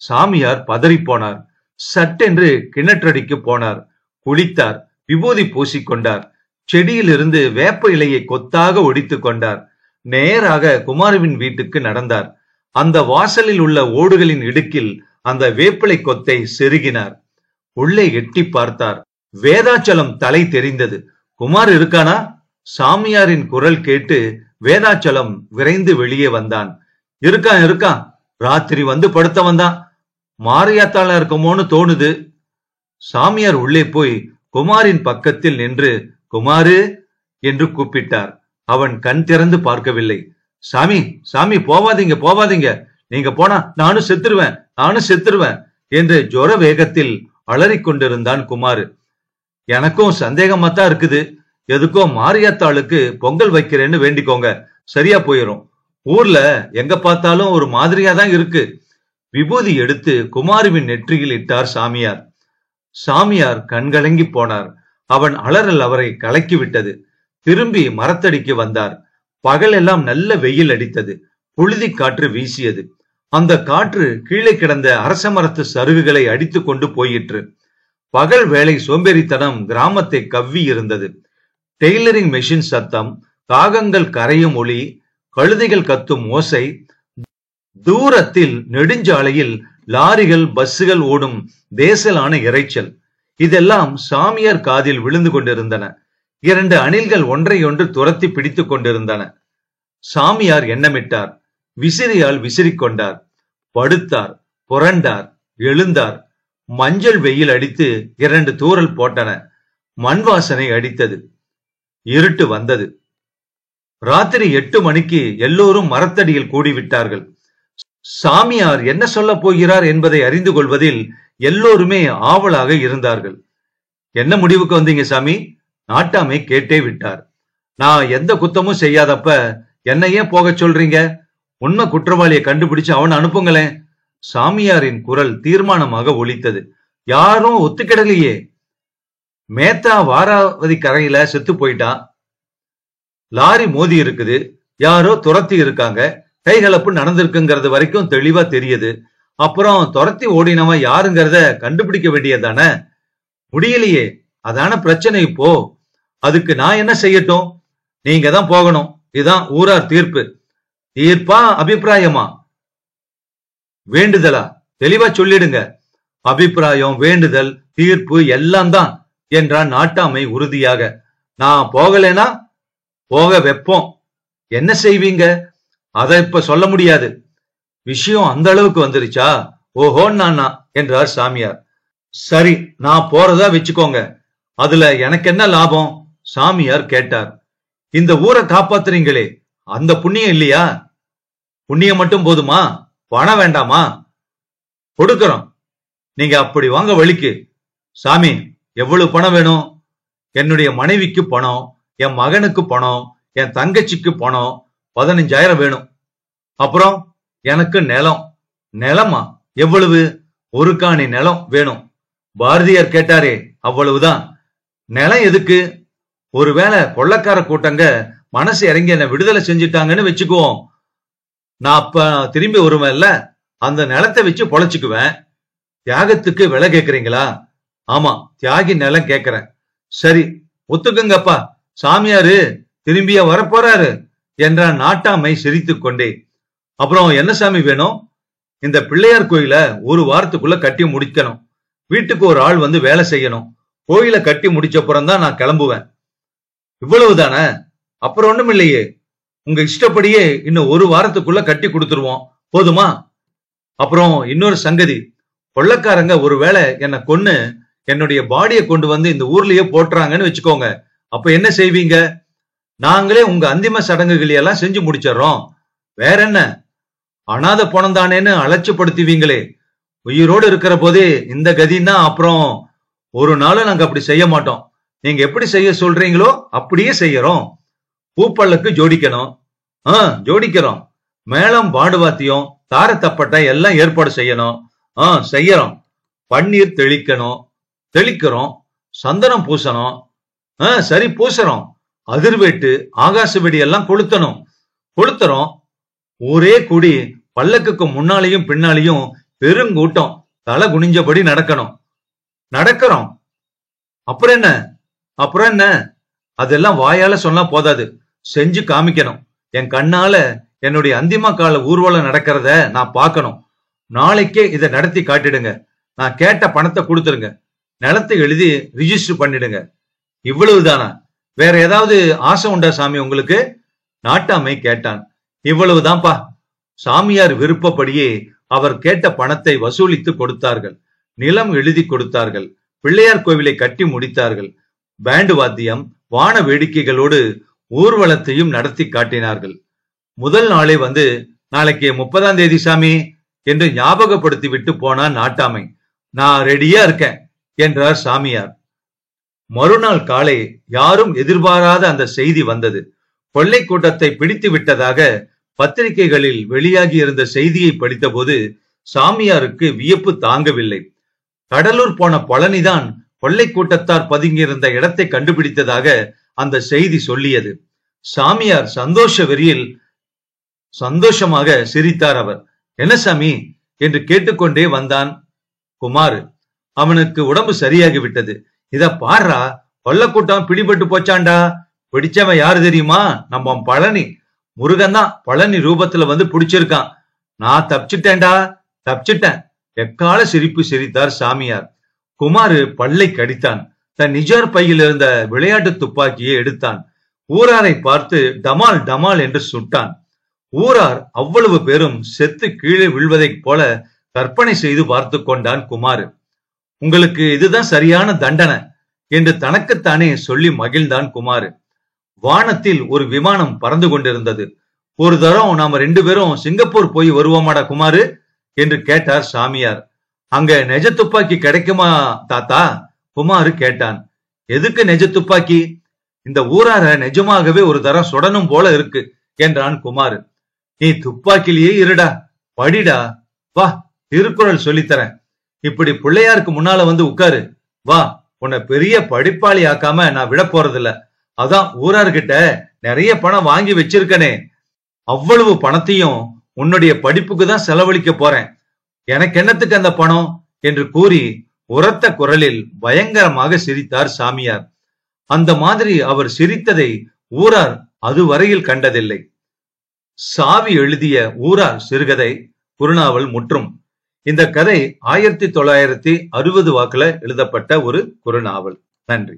சாமியார் பதறி போனார். சட்டென்று கிணற்றடிக்கு போனார். குளித்தார், விபூதி பூசிக்கொண்டார். செடியிலிருந்து வேப்ப இலையை கொத்தாக ஒடித்து கொண்டார். நேராக குமாருவின் வீட்டுக்கு நடந்தார். அந்த வாசலில் உள்ள ஓடுகளின் இடுக்கில் அந்த வேப்பிலை கொத்தை செருகினார். உள்ளே எட்டி பார்த்தார். வேதாச்சலம் தலை தெரிந்தது. குமார் இருக்கானா? சாமியாரின் குரல் கேட்டு வேதாச்சலம் விரைந்து வெளியே வந்தான். இருக்கான், ராத்திரி வந்து படுத்தவன் தான். மாரியாத்தாளா இருக்குமோன்னு தோணுது. சாமியார் உள்ளே போய் குமாரின் பக்கத்தில் நின்று குமாரு என்று கூப்பிட்டார். அவன் கண் திறந்து பார்க்கவில்லை. சாமி போவாதீங்க, நீங்க போனா நானும் செத்துருவேன் என்று ஜொர வேகத்தில் அலறிக் கொண்டிருந்தான் குமாரு. எனக்கும் சந்தேகமா தான் இருக்குது. எதுக்கோ மாரியாத்தாளுக்கு பொங்கல் வைக்கிறேன்னு வேண்டிக்கோங்க, சரியா போயிரும். ஊர்ல எங்க பார்த்தாலும் ஒரு மாதிரியா தான் இருக்கு. விபூதி எடுத்து குமாருவின் நெற்றியில் இட்டார் சாமியார். சாமியார் கண்கலங்கி போனார். அவன் அலறல் அவரை கலக்கி விட்டது. திரும்பி மரத்தடிக்கு வந்தார். பகல் எல்லாம் நல்ல வெயில் அடித்தது. புழுதி காற்று வீசியது. அந்த காற்று கீழே கிடந்த அரச மரத்து சருகுகளை அடித்து கொண்டு போயிற்று. பகல் வேளை சோம்பேறித்தனம் கிராமத்தை கவ்வி இருந்தது. டெய்லரிங் மெஷின் சத்தம், காகங்கள் கரையும் ஒளி, கழுதைகள் கத்தும் ஓசை, தூரத்தில் நெடுஞ்சாலையில் லாரிகள் பஸ்ஸுகள் ஓடும் தேசலான இரைச்சல், இதெல்லாம் சாமியார் காதில் விழுந்து கொண்டிருந்தன. 2 அணில்கள் ஒன்றையொன்று துரத்தி பிடித்துக் கொண்டிருந்தன. சாமியார் எண்ணமிட்டார். விசிறியால் விசிறிக்கொண்டார். படுத்தார், புரண்டார், எழுந்தார். மஞ்சள் வெயில் அடித்து 2 தூறல் போட்டன. மண் வாசனை அடித்தது. இருட்டு வந்தது. ராத்திரி 8 மணிக்கு எல்லோரும் மரத்தடியில் கூடிவிட்டார்கள். சாமியார் என்ன சொல்ல போகிறார் என்பதை அறிந்து கொள்வதில் எல்லோருமே ஆவலாக இருந்தார்கள். என்ன முடிவுக்கு வந்தீங்க சாமி? நாட்டாமை கேட்டே விட்டார். நான் எந்த குத்தமும் செய்யாதப்ப என்னையே போக சொல்றீங்க? உண்மை குற்றவாளியை கண்டுபிடிச்சு அவனை அனுப்புங்களேன் சாமியாரின் குரல் தீர்மானமாக ஒலித்தது. யாரும் ஒத்துக்கிடலையே. மேத்தா வாராவதி கரையில செத்து போயிட்டான். லாரி மோதி இருக்குது. யாரோ துரத்தி இருக்காங்க. கைகலப்பு நடந்திருக்குங்கிறது வரைக்கும் தெளிவா தெரியுது. அப்புறம் துரத்தி ஓடினவன் யாருங்கிறத கண்டுபிடிக்க வேண்டியதானே. முடியலையே. அதான பிரச்சனை இப்போ. அதுக்கு நான் என்ன செய்யட்டும்? நீங்க தான் போகணும். இதுதான் ஊரார் தீர்ப்பு. தீர்ப்பா அபிப்பிராயமா? வேண்டுதலா? தெளிவா சொல்லிடுங்க. அபிப்பிராயம், வேண்டுதல், தீர்ப்பு எல்லாம் தான் என்றான் நாட்டாமை உறுதியாக. நான் போகலேனா போக வைப்போம். என்ன செய்வீங்க? அத இப்ப சொல்ல முடியாது. விஷயம் அந்த அளவுக்கு வந்துருச்சா? ஓஹோ நானா என்றார் சாமியார். சரி, நான் போறதா வச்சுக்கோங்க. அதுல எனக்கு என்ன லாபம்? சாமியார் கேட்டார். இந்த ஊரை காப்பாத்துறீங்களே, அந்த புண்ணியம் இல்லையா? புண்ணியம் மட்டும் போதுமா? பணம் வேண்டாமா? கொடுக்கறோம். நீங்க அப்படி வாங்க வழிக்கு. சாமி, எவ்வளவு பணம் வேணும்? என்னுடைய மனைவிக்கு பணம், என் மகனுக்கு பணம், என் தங்கச்சிக்கு பணம் 15,000 வேணும். அப்புறம் எனக்கு நிலம். நிலமா? எவ்வளவு? 1 காணி நிலம் வேணும். பாரதியார் கேட்டாரே, அவ்வளவுதான். நிலம் எதுக்கு? ஒருவேளை கொள்ளக்கார கூட்டங்க மனசு இறங்கி என்ன விடுதலை செஞ்சுட்டாங்கன்னு வச்சுக்குவோம். நான் அப்ப திரும்பி வருவேன்ல, அந்த நிலத்தை வச்சு பொழைச்சுக்குவேன். தியாகத்துக்கு விலை கேக்குறீங்களா? ஆமா, தியாகி நிலம் கேக்குறேன். சரி, ஒத்துக்குங்கப்பா. சாமியாரு திரும்பியா வரப்போறாரு என்றான் நாட்டாமை சிரித்து கொண்டே. அப்புறம் என்ன சாமி வேணும்? இந்த பிள்ளையார் கோயில 1 வாரத்துக்குள்ள கட்டி முடிக்கணும். வீட்டுக்கு ஒரு ஆள் வந்து வேலை செய்யணும். கோயில கட்டி முடிச்சப்புறம் தான் நான் கிளம்புவேன். இவ்வளவுதானே? அப்புறம் ஒண்ணும் இல்லையே. உங்க இஷ்டப்படியே இன்னும் 1 வாரத்துக்குள்ள கட்டி கொடுத்துருவோம். போதுமா? அப்புறம் இன்னொரு சங்கதி. கொள்ளக்காரங்க ஒருவேளை என்ன கொன்னு என்னுடைய பாடியை கொண்டு வந்து இந்த ஊர்லயே போட்டுறாங்கன்னு வச்சுக்கோங்க. அப்ப என்ன செய்வீங்க? நாங்களே உங்க அந்திம சடங்குகளை எல்லாம் செஞ்சு முடிச்சிடறோம். வேற என்ன? அனாத பணம் தானேன்னு அலட்சியப்படுத்துவீங்களே. உயிரோடு இருக்கிற போதே இந்த கதின்னா அப்புறம் ஒரு நாளும் நாங்க அப்படி செய்ய மாட்டோம். நீங்க எப்படி செய்ய சொல்றீங்களோ அப்படியே செய்யறோம். பூப்பல்லுக்கு ஜோடிக்கணும். ஜோடிக்கிறோம். மேளம், பாடுவாத்தியம், தார தப்பட்டை எல்லாம் ஏற்பாடு செய்யணும். செய்யறோம். பன்னீர் தெளிக்கிறோம். சந்தனம் பூசணும். சரி, பூசறோம். அதிர்வேட்டு, ஆகாச வெடி எல்லாம் கொளுத்துறோம். ஒரே கூடி பல்லக்குக்கு முன்னாலையும் பின்னாலையும் பெருங்கூட்டம் தலை குனிஞ்சபடி நடக்கிறோம். அப்புறம் என்ன? அதெல்லாம் வாயால சொன்னா போதாது, செஞ்சு காமிக்கணும். என் கண்ணால என்னுடைய அந்திம கால ஊர்வலம் நடக்கிறத நான் பார்க்கணும். நாளைக்கே இதை நடத்தி காட்டிடுங்க. நான் கேட்ட பணத்தை கொடுத்துருங்க. நிலத்தை எழுதி ரிஜிஸ்டர் பண்ணிடுங்க. இவ்வளவுதானா? வேற ஏதாவது ஆசை உண்டா சாமி உங்களுக்கு? நாட்டாமை கேட்டான். இவ்வளவுதான்ப்பா. சாமியார் விருப்பப்படியே அவர் கேட்ட பணத்தை வசூலித்து கொடுத்தார்கள். நிலம் எழுதி கொடுத்தார்கள். பிள்ளையார் கோவிலை கட்டி முடித்தார்கள். பேண்டு வாத்தியம், வான வேடிக்கைகளோடு ஊர்வலத்தையும் நடத்தி காட்டினார்கள். முதல் நாளே வந்து, நாளைக்கு 30ஆம் தேதி சாமி என்று ஞாபகப்படுத்தி விட்டு போனான் நாட்டாமை. நான் ரெடியா இருக்கேன் என்றார் சாமியார். மறுநாள் காலை யாரும் எதிர்பாராத அந்த செய்தி வந்தது. கொள்ளை கூட்டத்தை பிடித்து விட்டதாக பத்திரிகைகளில் வெளியாகி இருந்த செய்தியை படித்தபோது சாமியாருக்கு வியப்பு தாங்கவில்லை. கடலூர் போன பழனிதான் கொள்ளை கூட்டத்தார் பதுங்கியிருந்த இடத்தை கண்டுபிடித்ததாக அந்த செய்தி சொல்லியது. சாமியார் சந்தோஷ வெறியில் சந்தோஷமாக சிரித்தார். அவர், என்ன சாமி என்று கேட்டுக்கொண்டே வந்தான் குமார். அவனுக்கு உடம்பு சரியாகி விட்டது. இத பாரா, கொள்ளக்கூட்டம் பிடிபட்டு போச்சாண்டா. பிடிச்சவன் யாரு தெரியுமா? நம்ம பழனி முருகன் தான். பழனி ரூபத்துல வந்து பிடிச்சிருக்கான். நான் தப்பிச்சிட்டேன். எக்கால சிரிப்பு சிரித்தார் சாமியார். குமாரு பல்லை கடித்தான். தன் நிஜார் பையில் இருந்த விளையாட்டு துப்பாக்கியை எடுத்தான். ஊராரை பார்த்து டமால் டமால் என்று சுட்டான். ஊரார் அவ்வளவு பேரும் செத்து கீழே விழுவதைப் போல கற்பனை செய்து பார்த்து கொண்டான் குமாரு. உங்களுக்கு இதுதான் சரியான தண்டனை என்று தனக்குத்தானே சொல்லி மகிழ்ந்தான் குமாரு. வானத்தில் ஒரு விமானம் பறந்து கொண்டிருந்தது. ஒரு தரம் நாம 2 பேரும் சிங்கப்பூர் போய் வருவோமாடா குமாரு என்று கேட்டார் சாமியார். அங்க நெஜ துப்பாக்கி கிடைக்குமா தாத்தா? குமாரு கேட்டான். எதுக்கு நெஜ துப்பாக்கி? இந்த ஊரார நிஜமாகவே ஒரு தரம் சுடணும் போல இருக்கு என்றான் குமாரு. நீ துப்பாக்கிலேயே இருடா, படிடா, வா திருக்குறள் சொல்லித்தரேன். இப்படி பிள்ளையாருக்கு முன்னால வந்து உட்காரு. வா, உன்னை பெரிய படிப்பாளி ஆக்காம நான் விட போறதில்ல. அதான் ஊரார்கிட்ட நிறைய பணம் வாங்கி வச்சிருக்கனே, அவ்வளவு பணத்தையும் உன்னுடைய படிப்புக்கு தான் செலவழிக்க போறேன். எனக்கு என்னத்துக்கு அந்த பணம் என்று கூறி உரத்த குரலில் பயங்கரமாக சிரித்தார் சாமியார். அந்த மாதிரி அவர் சிரித்ததை ஊரார் அதுவரையில் கண்டதில்லை. சாவி எழுதிய ஊரார் சிறுகதை குறுநாவல் முற்றும். இந்த கதை 1960 வாக்குல எழுதப்பட்ட ஒரு குறுநாவல். நன்றி.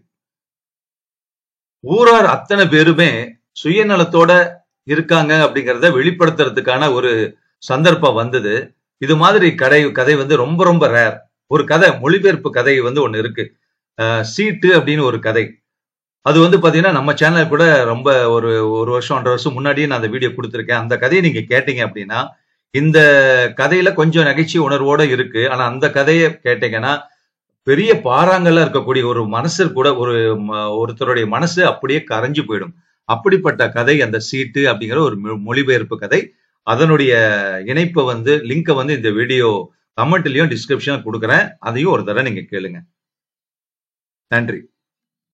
ஊரார் அத்தனை பேருமே சுயநலத்தோட இருக்காங்க அப்படிங்கறத வெளிப்படுத்துறதுக்கான ஒரு சந்தர்ப்பம் வந்தது. இது மாதிரி கதை வந்து ரொம்ப ரொம்ப ரேர். ஒரு கதை, மொழிபெயர்ப்பு கதை வந்து ஒண்ணு இருக்கு. சீட்டு அப்படின்னு ஒரு கதை. அது வந்து பாத்தீங்கன்னா நம்ம சேனல் கூட ரொம்ப ஒரு வருஷம் 1.5 வருஷம் முன்னாடியே நான் அந்த வீடியோ கொடுத்திருக்கேன். அந்த கதையை நீங்க கேட்டீங்க அப்படின்னா, இந்த கதையில கொஞ்சம் நகைச்சுவை உணர்வோட இருக்கு. ஆனா அந்த கதையை கேட்டீங்கன்னா பெரிய பாறாங்கல்ல இருக்கக்கூடிய ஒரு மனசு கூட ஒருத்தருடைய மனசு அப்படியே கரைஞ்சு போயிடும். அப்படிப்பட்ட கதை அந்த சீட்டு அப்படிங்கிற ஒரு மொழிபெயர்ப்பு கதை. அதனுடைய இணைப்பை வந்து லிங்கை வந்து இந்த வீடியோ கமெண்ட்லயும் டிஸ்கிரிப்ஷன் கொடுக்குறேன். அதையும் ஒரு தடவை நீங்க கேளுங்க. நன்றி.